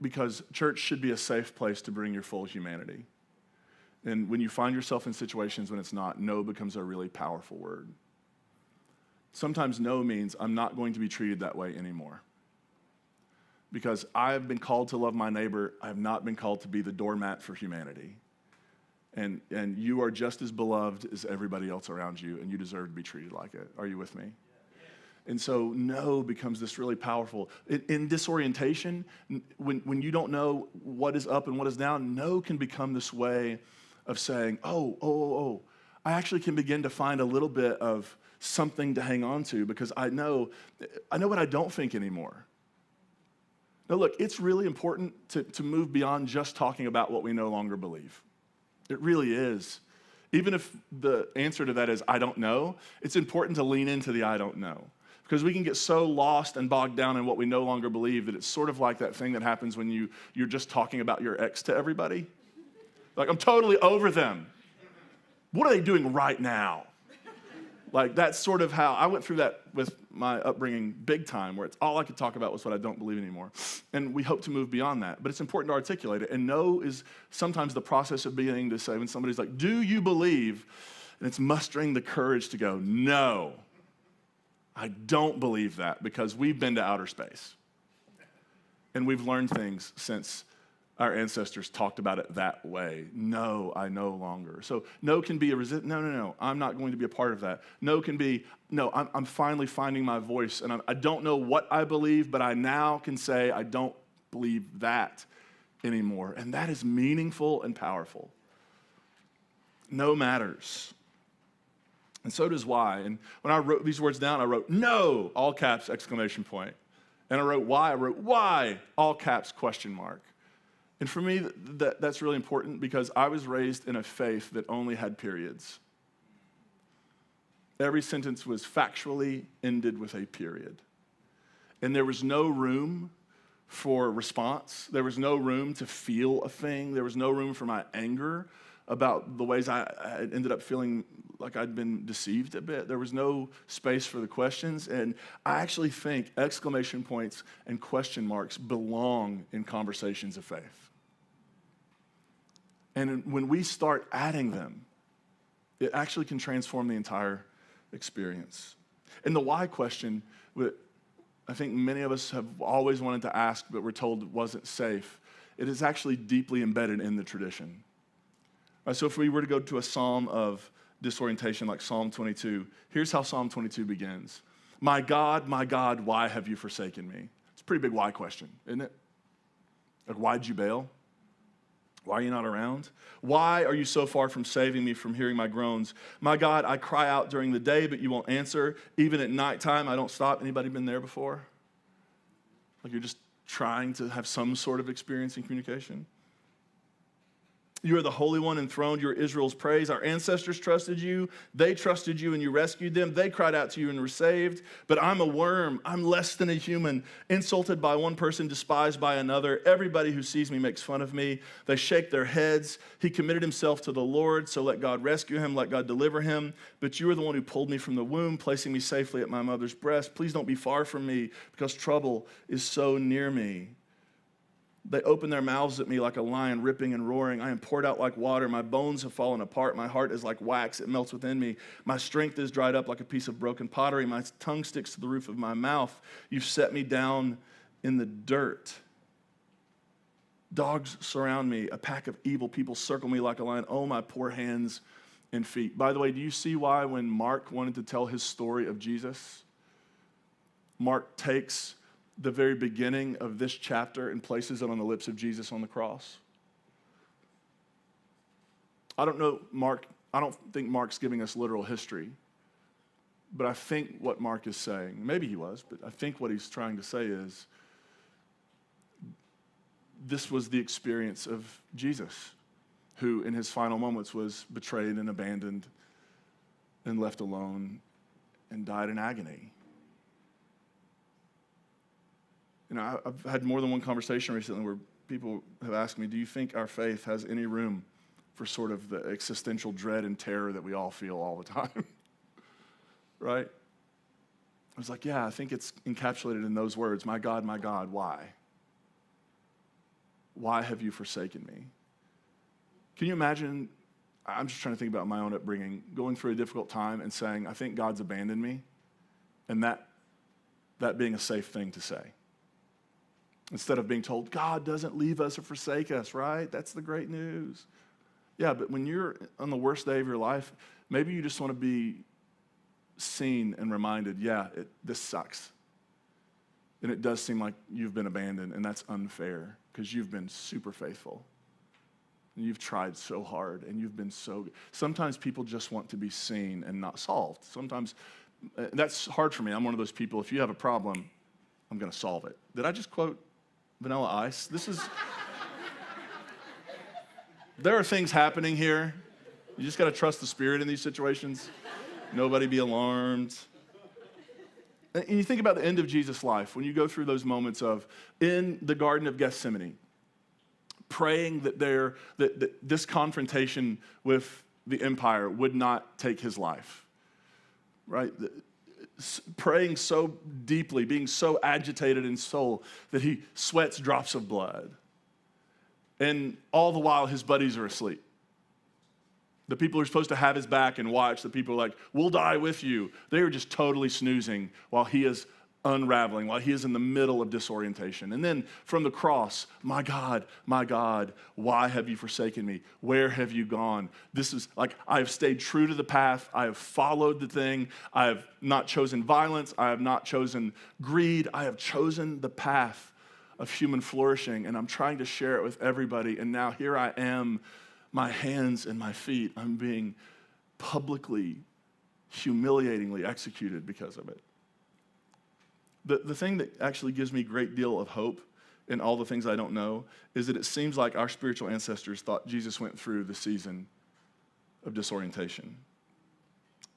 S8: Because church should be a safe place to bring your full humanity. And when you find yourself in situations when it's not, no becomes a really powerful word. Sometimes no means I'm not going to be treated that way anymore. Because I have been called to love my neighbor. I have not been called to be the doormat for humanity. And you are just as beloved as everybody else around you, and you deserve to be treated like it. Are you with me? And so no becomes this really powerful. In disorientation, when you don't know what is up and what is down, no can become this way of saying, I actually can begin to find a little bit of something to hang on to, because I know what I don't think anymore. Now look, it's really important to move beyond just talking about what we no longer believe. It really is. Even if the answer to that is, I don't know, it's important to lean into the I don't know. Because we can get so lost and bogged down in what we no longer believe that it's sort of like that thing that happens when you're just talking about your ex to everybody. Like, I'm totally over them. What are they doing right now? Like, that's sort of how I went through that with my upbringing big time, where it's all I could talk about was what I don't believe anymore. And we hope to move beyond that. But it's important to articulate it. And no is sometimes the process of being to say, when somebody's like, do you believe? And it's mustering the courage to go, no, I don't believe that, because we've been to outer space. And we've learned things since our ancestors talked about it that way. No, I no longer. So no can be a no, I'm not going to be a part of that. No can be, no, I'm finally finding my voice, and I don't know what I believe, but I now can say I don't believe that anymore. And that is meaningful and powerful. No matters. And so does why. And when I wrote these words down, I wrote no, all caps, exclamation point. And I wrote why, all caps, question mark. And for me, that's really important, because I was raised in a faith that only had periods. Every sentence was factually ended with a period. And there was no room for response. There was no room to feel a thing. There was no room for my anger about the ways I ended up feeling like I'd been deceived a bit. There was no space for the questions. And I actually think exclamation points and question marks belong in conversations of faith. And when we start adding them, it actually can transform the entire experience. And the why question, I think many of us have always wanted to ask, but we're told it wasn't safe. It is actually deeply embedded in the tradition. So if we were to go to a psalm of disorientation like Psalm 22, here's how Psalm 22 begins. my God, why have you forsaken me? It's a pretty big why question, isn't it? Like, why'd you bail? Why are you not around? Why are you so far from saving me, from hearing my groans? My God, I cry out during the day, but you won't answer. Even at nighttime, I don't stop. Anybody been there before? Like you're just trying to have some sort of experience in communication? You are the Holy One enthroned. You are Israel's praise. Our ancestors trusted you. They trusted you and you rescued them. They cried out to you and were saved. But I'm a worm. I'm less than a human, insulted by one person, despised by another. Everybody who sees me makes fun of me. They shake their heads. He committed himself to the Lord, so let God rescue him. Let God deliver him. But you are the one who pulled me from the womb, placing me safely at my mother's breast. Please don't be far from me, because trouble is so near me. They open their mouths at me like a lion, ripping and roaring. I am poured out like water. My bones have fallen apart. My heart is like wax. It melts within me. My strength is dried up like a piece of broken pottery. My tongue sticks to the roof of my mouth. You've set me down in the dirt. Dogs surround me. A pack of evil people circle me like a lion. Oh, my poor hands and feet. By the way, do you see why when Mark wanted to tell his story of Jesus, Mark takes the very beginning of this chapter and places it on the lips of Jesus on the cross? I don't think Mark's giving us literal history, but I think what Mark is saying, maybe he was, but I think what he's trying to say is this was the experience of Jesus, who in his final moments was betrayed and abandoned and left alone and died in agony. You know, I've had more than one conversation recently where people have asked me, do you think our faith has any room for sort of the existential dread and terror that we all feel all the time? Right? I was like, yeah, I think it's encapsulated in those words, my God, why? Why have you forsaken me? Can you imagine, I'm just trying to think about my own upbringing, going through a difficult time and saying, I think God's abandoned me, and that being a safe thing to say. Instead of being told, God doesn't leave us or forsake us, right? That's the great news. Yeah, but when you're on the worst day of your life, maybe you just want to be seen and reminded, yeah, this sucks. And it does seem like you've been abandoned, and that's unfair because you've been super faithful. And you've tried so hard, and you've been so good. Sometimes people just want to be seen and not solved. Sometimes that's hard for me. I'm one of those people, if you have a problem, I'm going to solve it. Did I just quote Vanilla Ice? There are things happening here. You just got to trust the Spirit in these situations. Nobody be alarmed. And you think about the end of Jesus' life, when you go through those moments of, in the Garden of Gethsemane, praying that this confrontation with the empire would not take his life, right? Praying so deeply, being so agitated in soul that he sweats drops of blood. And all the while, his buddies are asleep. The people who are supposed to have his back and watch, the people like, we'll die with you, they are just totally snoozing while he is unraveling, while he is in the middle of disorientation. And then from the cross, my God, why have you forsaken me? Where have you gone? This is like, I have stayed true to the path. I have followed the thing. I have not chosen violence. I have not chosen greed. I have chosen the path of human flourishing, and I'm trying to share it with everybody. And now here I am, my hands and my feet, I'm being publicly, humiliatingly executed because of it. The thing that actually gives me a great deal of hope in all the things I don't know is that it seems like our spiritual ancestors thought Jesus went through the season of disorientation.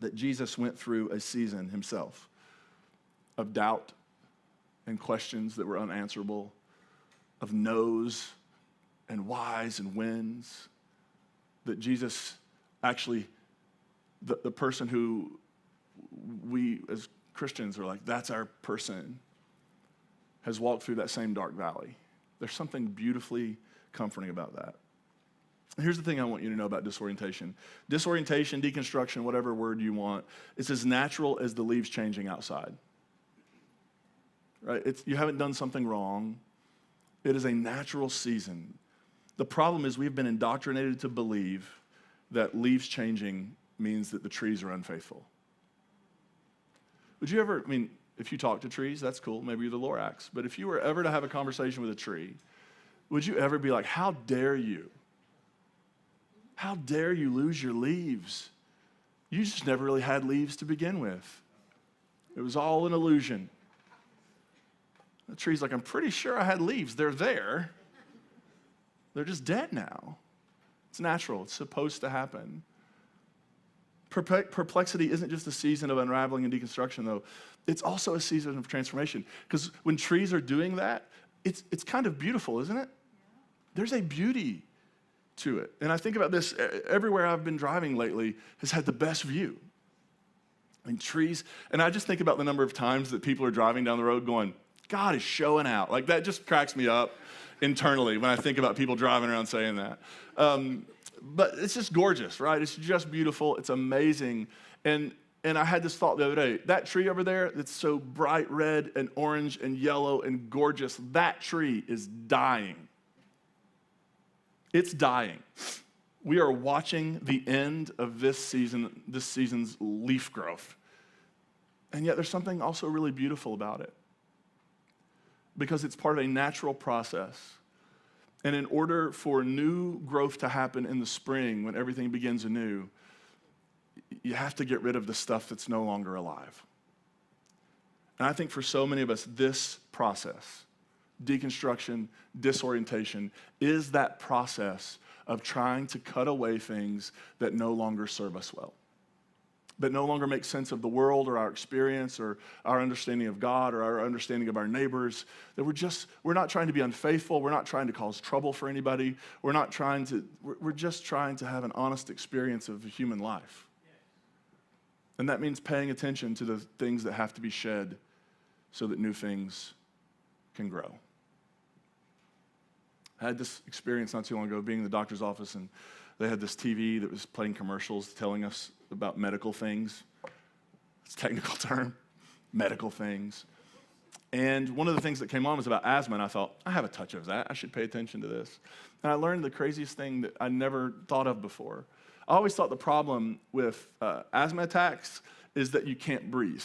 S8: That Jesus went through a season himself of doubt and questions that were unanswerable, of no's and why's and when's. That Jesus actually, the person who we as Christians are like, that's our person, has walked through that same dark valley. There's something beautifully comforting about that. Here's the thing I want you to know about disorientation. Disorientation, deconstruction, whatever word you want, it's as natural as the leaves changing outside. Right? You haven't done something wrong. It is a natural season. The problem is we've been indoctrinated to believe that leaves changing means that the trees are unfaithful. Would you ever, I mean, if you talk to trees, that's cool. Maybe you're the Lorax. But if you were ever to have a conversation with a tree, would you ever be like, how dare you? How dare you lose your leaves? You just never really had leaves to begin with. It was all an illusion. The tree's like, I'm pretty sure I had leaves. They're there. They're just dead now. It's natural. It's supposed to happen. Perplexity isn't just a season of unraveling and deconstruction, though. It's also a season of transformation. Because when trees are doing that, it's kind of beautiful, isn't it? There's a beauty to it. And I think about this, everywhere I've been driving lately has had the best view. I mean, trees, and I just think about the number of times that people are driving down the road going, God is showing out. Like, that just cracks me up internally when I think about people driving around saying that. But it's just gorgeous, right? It's just beautiful. It's amazing. And I had this thought the other day. That tree over there that's so bright red and orange and yellow and gorgeous, that tree is dying. It's dying. We are watching the end of this season's leaf growth. And yet there's something also really beautiful about it, because it's part of a natural process. And in order for new growth to happen in the spring, when everything begins anew, you have to get rid of the stuff that's no longer alive. And I think for so many of us, this process, deconstruction, disorientation, is that process of trying to cut away things that no longer serve us well, that no longer make sense of the world or our experience or our understanding of God or our understanding of our neighbors, that we're not trying to be unfaithful, we're not trying to cause trouble for anybody, we're just trying to have an honest experience of human life. And that means paying attention to the things that have to be shed so that new things can grow. I had this experience not too long ago being in the doctor's office, and they had this TV that was playing commercials telling us about medical things. It's a technical term, medical things. And one of the things that came on was about asthma, and I thought, I have a touch of that. I should pay attention to this. And I learned the craziest thing that I never thought of before. I always thought the problem with asthma attacks is that you can't breathe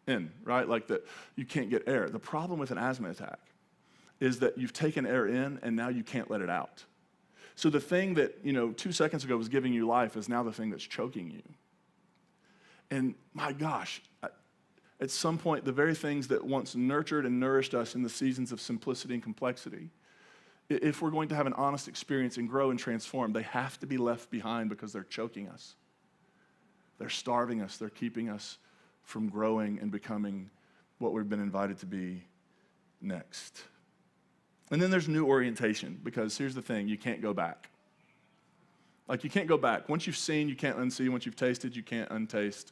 S8: in, right? Like that you can't get air. The problem with an asthma attack is that you've taken air in and now you can't let it out. So the thing that, 2 seconds ago was giving you life is now the thing that's choking you. And my gosh, at some point, the very things that once nurtured and nourished us in the seasons of simplicity and complexity, if we're going to have an honest experience and grow and transform, they have to be left behind because they're choking us. They're starving us. They're keeping us from growing and becoming what we've been invited to be next. And then there's new orientation, because here's the thing, you can't go back. Like, you can't go back. Once you've seen, you can't unsee. Once you've tasted, you can't untaste.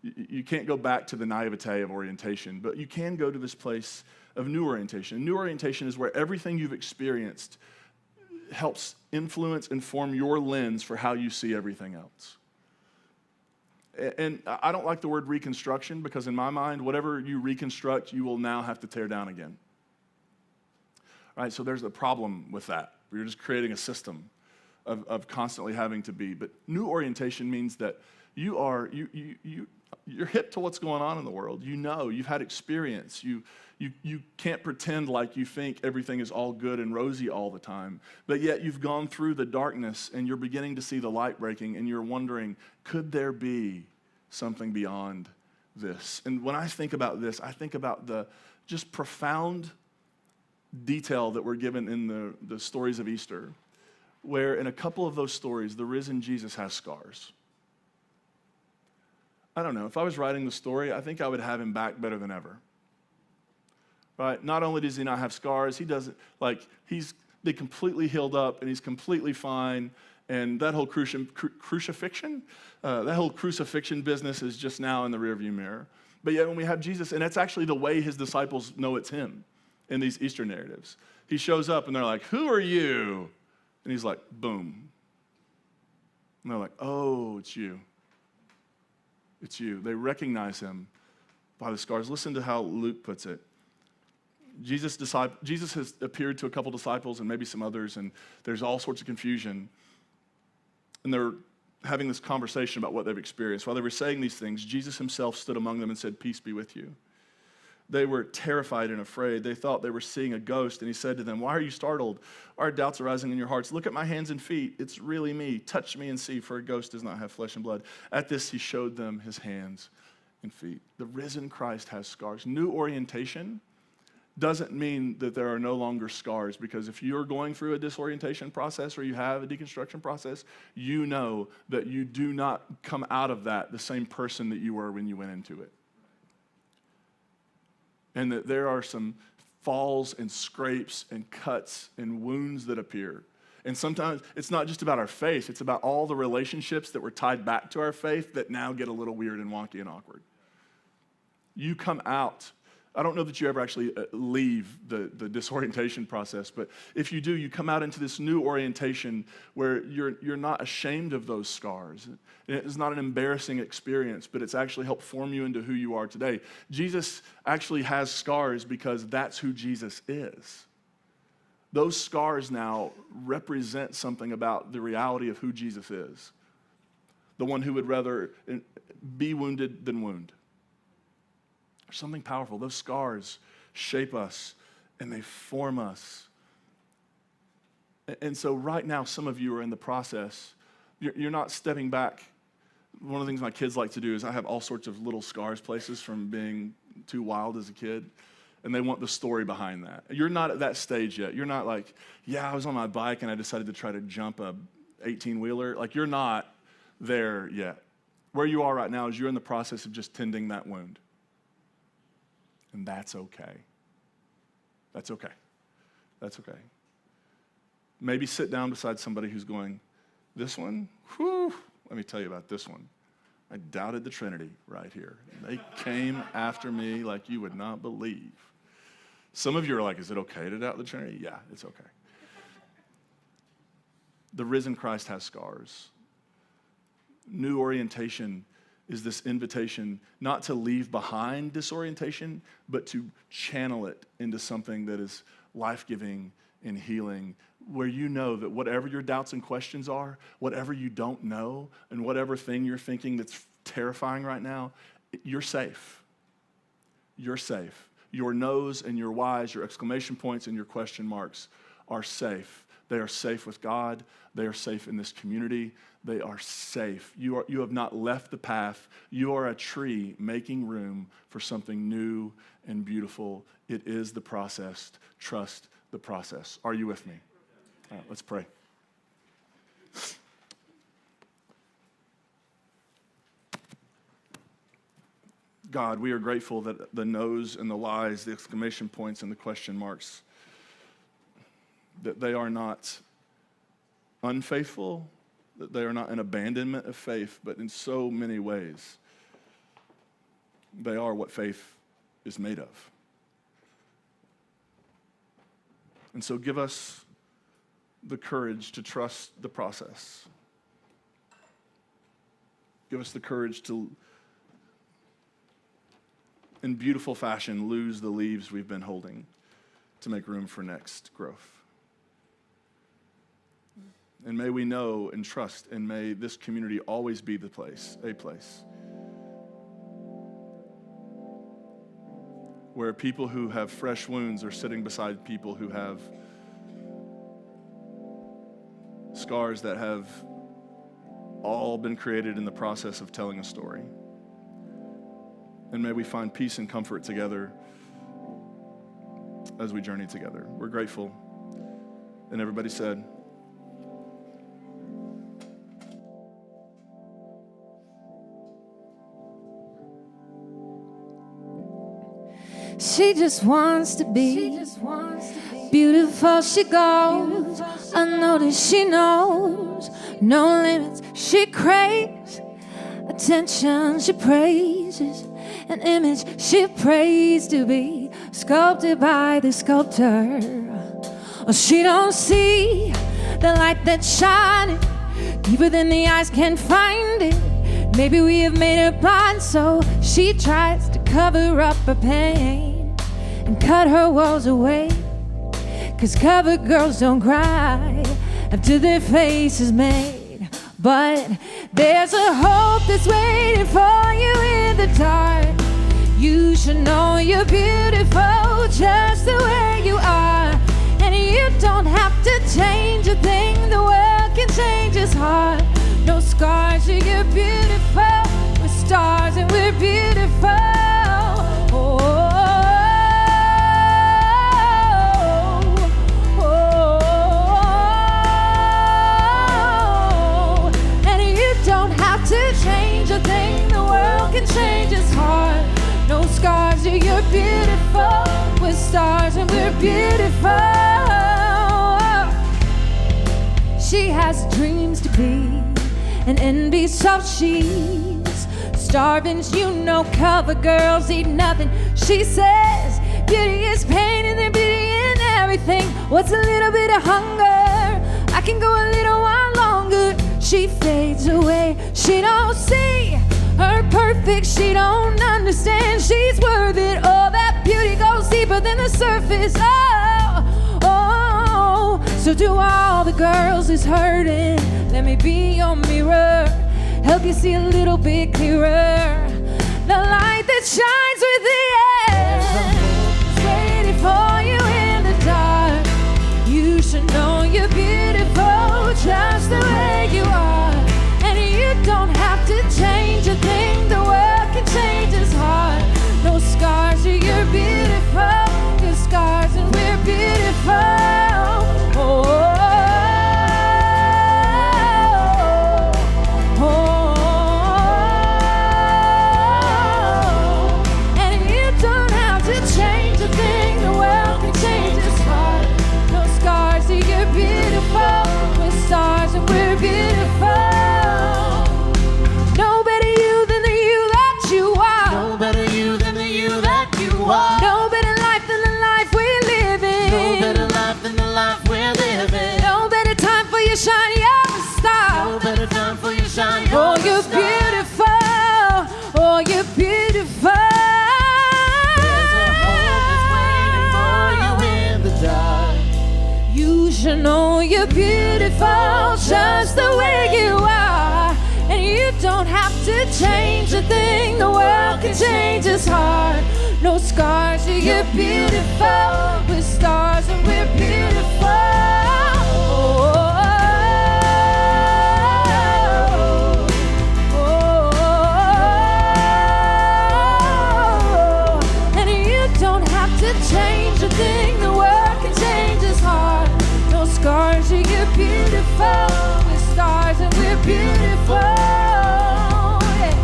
S8: You can't go back to the naivete of orientation, but you can go to this place of new orientation. New orientation is where everything you've experienced helps influence and form your lens for how you see everything else. And I don't like the word reconstruction, because in my mind, whatever you reconstruct, you will now have to tear down again. Right, so there's a problem with that. You're just creating a system of constantly having to be. But new orientation means that you're hip to what's going on in the world. You've had experience. You can't pretend like you think everything is all good and rosy all the time. But yet you've gone through the darkness and you're beginning to see the light breaking, and you're wondering, could there be something beyond this? And when I think about this, I think about the just profound detail that we're given in the stories of Easter, where in a couple of those stories, the risen Jesus has scars. I don't know, if I was writing the story, I think I would have him back better than ever. Right? Not only does he not have scars, he doesn't, they completely healed up and he's completely fine. And that whole crucifixion business is just now in the rearview mirror. But yet when we have Jesus, and that's actually the way his disciples know it's him in these Easter narratives. He shows up and they're like, who are you? And he's like, boom. And they're like, oh, it's you. It's you. They recognize him by the scars. Listen to how Luke puts it. Jesus has appeared to a couple disciples and maybe some others, and there's all sorts of confusion. And they're having this conversation about what they've experienced. While they were saying these things, Jesus himself stood among them and said, "Peace be with you." They were terrified and afraid. They thought they were seeing a ghost, and he said to them, "Why are you startled? Are doubts arising in your hearts? Look at my hands and feet. It's really me. Touch me and see, for a ghost does not have flesh and blood." At this, he showed them his hands and feet. The risen Christ has scars. New orientation doesn't mean that there are no longer scars, because if you're going through a disorientation process or you have a deconstruction process, you know that you do not come out of that the same person that you were when you went into it. And that there are some falls and scrapes and cuts and wounds that appear. And sometimes it's not just about our faith, it's about all the relationships that were tied back to our faith that now get a little weird and wonky and awkward. You come out. I don't know that you ever actually leave the disorientation process, but if you do, you come out into this new orientation where you're not ashamed of those scars. It's not an embarrassing experience, but it's actually helped form you into who you are today. Jesus actually has scars because that's who Jesus is. Those scars now represent something about the reality of who Jesus is. The one who would rather be wounded than wound. There's something powerful. Those scars shape us and they form us. And so right now, some of you are in the process. You're not stepping back. One of the things my kids like to do is I have all sorts of little scars places from being too wild as a kid. And they want the story behind that. You're not at that stage yet. You're not like, yeah, I was on my bike and I decided to try to jump a 18-wheeler. Like, you're not there yet. Where you are right now is you're in the process of just tending that wound. And that's okay. That's okay. That's okay. Maybe sit down beside somebody who's going, "This one, whew, let me tell you about this one. I doubted the Trinity right here. They came after me like you would not believe." Some of you are like, "Is it okay to doubt the Trinity?" Yeah, it's okay. The risen Christ has scars. New orientation is this invitation not to leave behind disorientation, but to channel it into something that is life-giving and healing, where you know that whatever your doubts and questions are, whatever you don't know, and whatever thing you're thinking that's terrifying right now, you're safe. You're safe. Your no's and your why's, your exclamation points and your question marks are safe. They are safe with God. They are safe in this community. They are safe. You have not left the path. You are a tree making room for something new and beautiful. It is the process. Trust the process. Are you with me? All right, let's pray. God, we are grateful that the no's and the lies, the exclamation points and the question marks, that they are not unfaithful, that they are not an abandonment of faith, but in so many ways, they are what faith is made of. And so give us the courage to trust the process. Give us the courage to, in beautiful fashion, lose the leaves we've been holding to make room for next growth. And may we know and trust, and may this community always be the place, a place, where people who have fresh wounds are sitting beside people who have scars that have all been created in the process of telling a story. And may we find peace and comfort together as we journey together. We're grateful. And everybody said,
S7: She just wants to be beautiful. She goes unnoticed. She knows no limits. She craves attention. She praises an image. She prays to be sculpted by the sculptor. Oh, she don't see the light that's shining deeper than the eyes can find it. Maybe we have made her blind, so she tries to cover up her pain and cut her woes away. 'Cause covered girls don't cry after their face is made. But there's a hope that's waiting for you in the dark. You should know you're beautiful just the way you are. And you don't have to change a thing. The world can change his heart. No scars, you're beautiful. We're stars and we're beautiful. Oh, oh, oh. And you don't have to change a thing. The world can change his heart. No scars, you're beautiful. We're stars and we're beautiful. She has dreams to be an envy soft sheets. Starving, you know, cover girls eat nothing. She says beauty is pain and then beauty in everything. What's a little bit of hunger? I can go a little while longer. She fades away. She don't see her perfect. She don't understand she's worth it. Oh, that beauty goes deeper than the surface. Oh, oh. So do all the girls is hurting. Let me be your mirror, help you see a little bit clearer. The light that shines within is waiting for you in the dark. You should know you're beautiful just the way you are. And you don't have to change a thing. The world can change his heart. No scars, you're beautiful. Your scars and we're beautiful. Oh, stars and we're beautiful. No better you than the you that you are.
S2: No better you than the you that you are.
S7: No better life than the life we're living.
S2: No better life than the life we're living.
S7: No better time for your shine, you're a star.
S2: No better time for your shine.
S7: Oh, you're beautiful. Oh, you're beautiful.
S2: There's a hope that's waiting for you in the dark.
S7: You should know you're beautiful just the way you are. And you don't have to change a thing. The world can change his heart. No scars, you're beautiful. We're stars and we're beautiful. Oh, oh, oh. And you don't have to change a thing. The world can change his heart. No scars, you're beautiful. We're stars and we're beautiful. Yeah.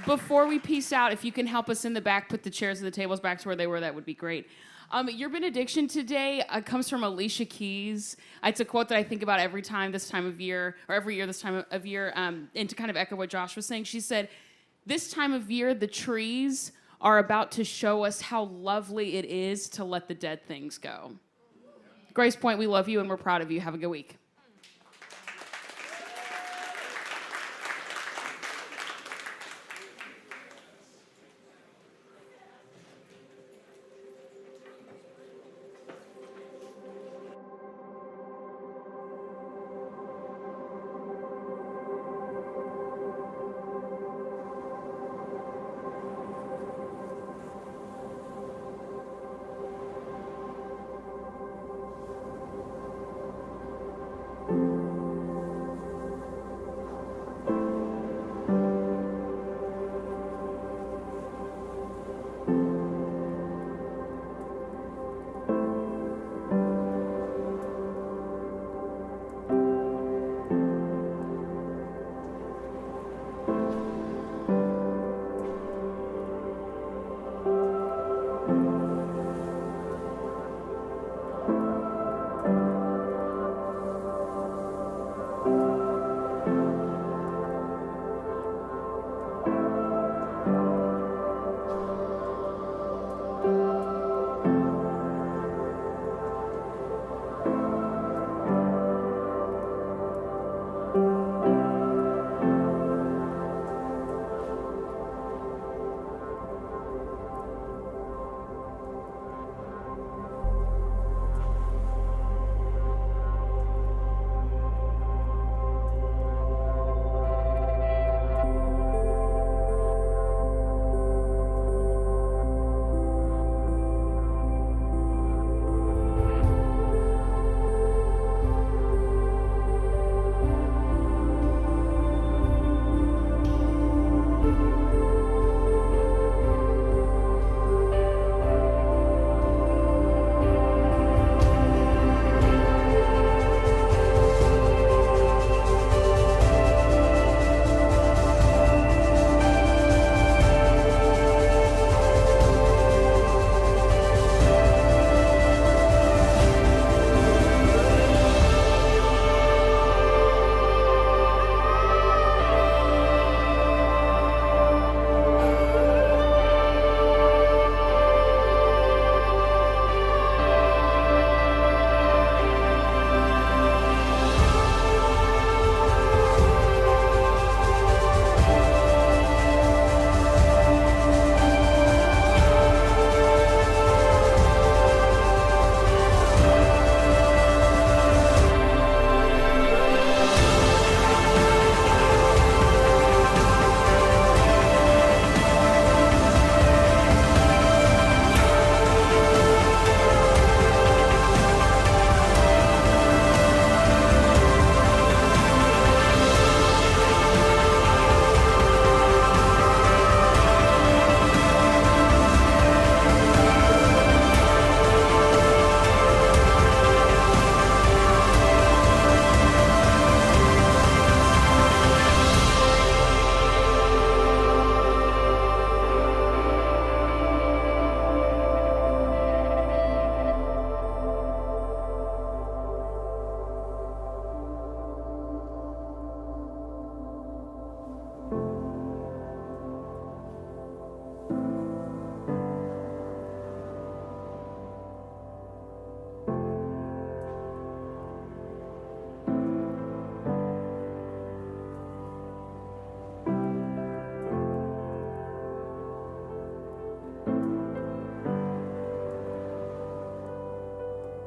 S3: Before we peace out, if you can help us in the back, put the chairs and the tables back to where they were, that would be great. Your benediction today comes from Alicia Keys. It's a quote that I think about every time this time of year, or every year this time of year, and to kind of echo what Josh was saying. She said, this time of year, the trees are about to show us how lovely it is to let the dead things go. Grace Point, we love you and we're proud of you. Have a good week.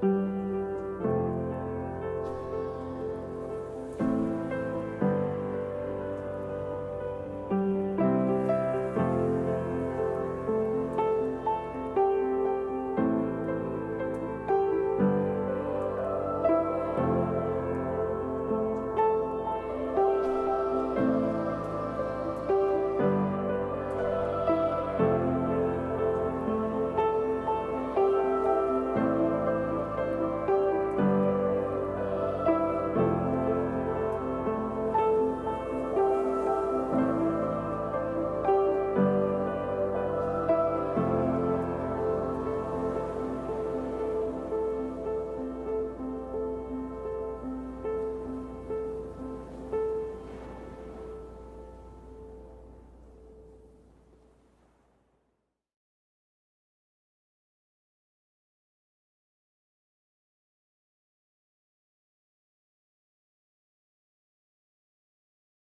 S2: you.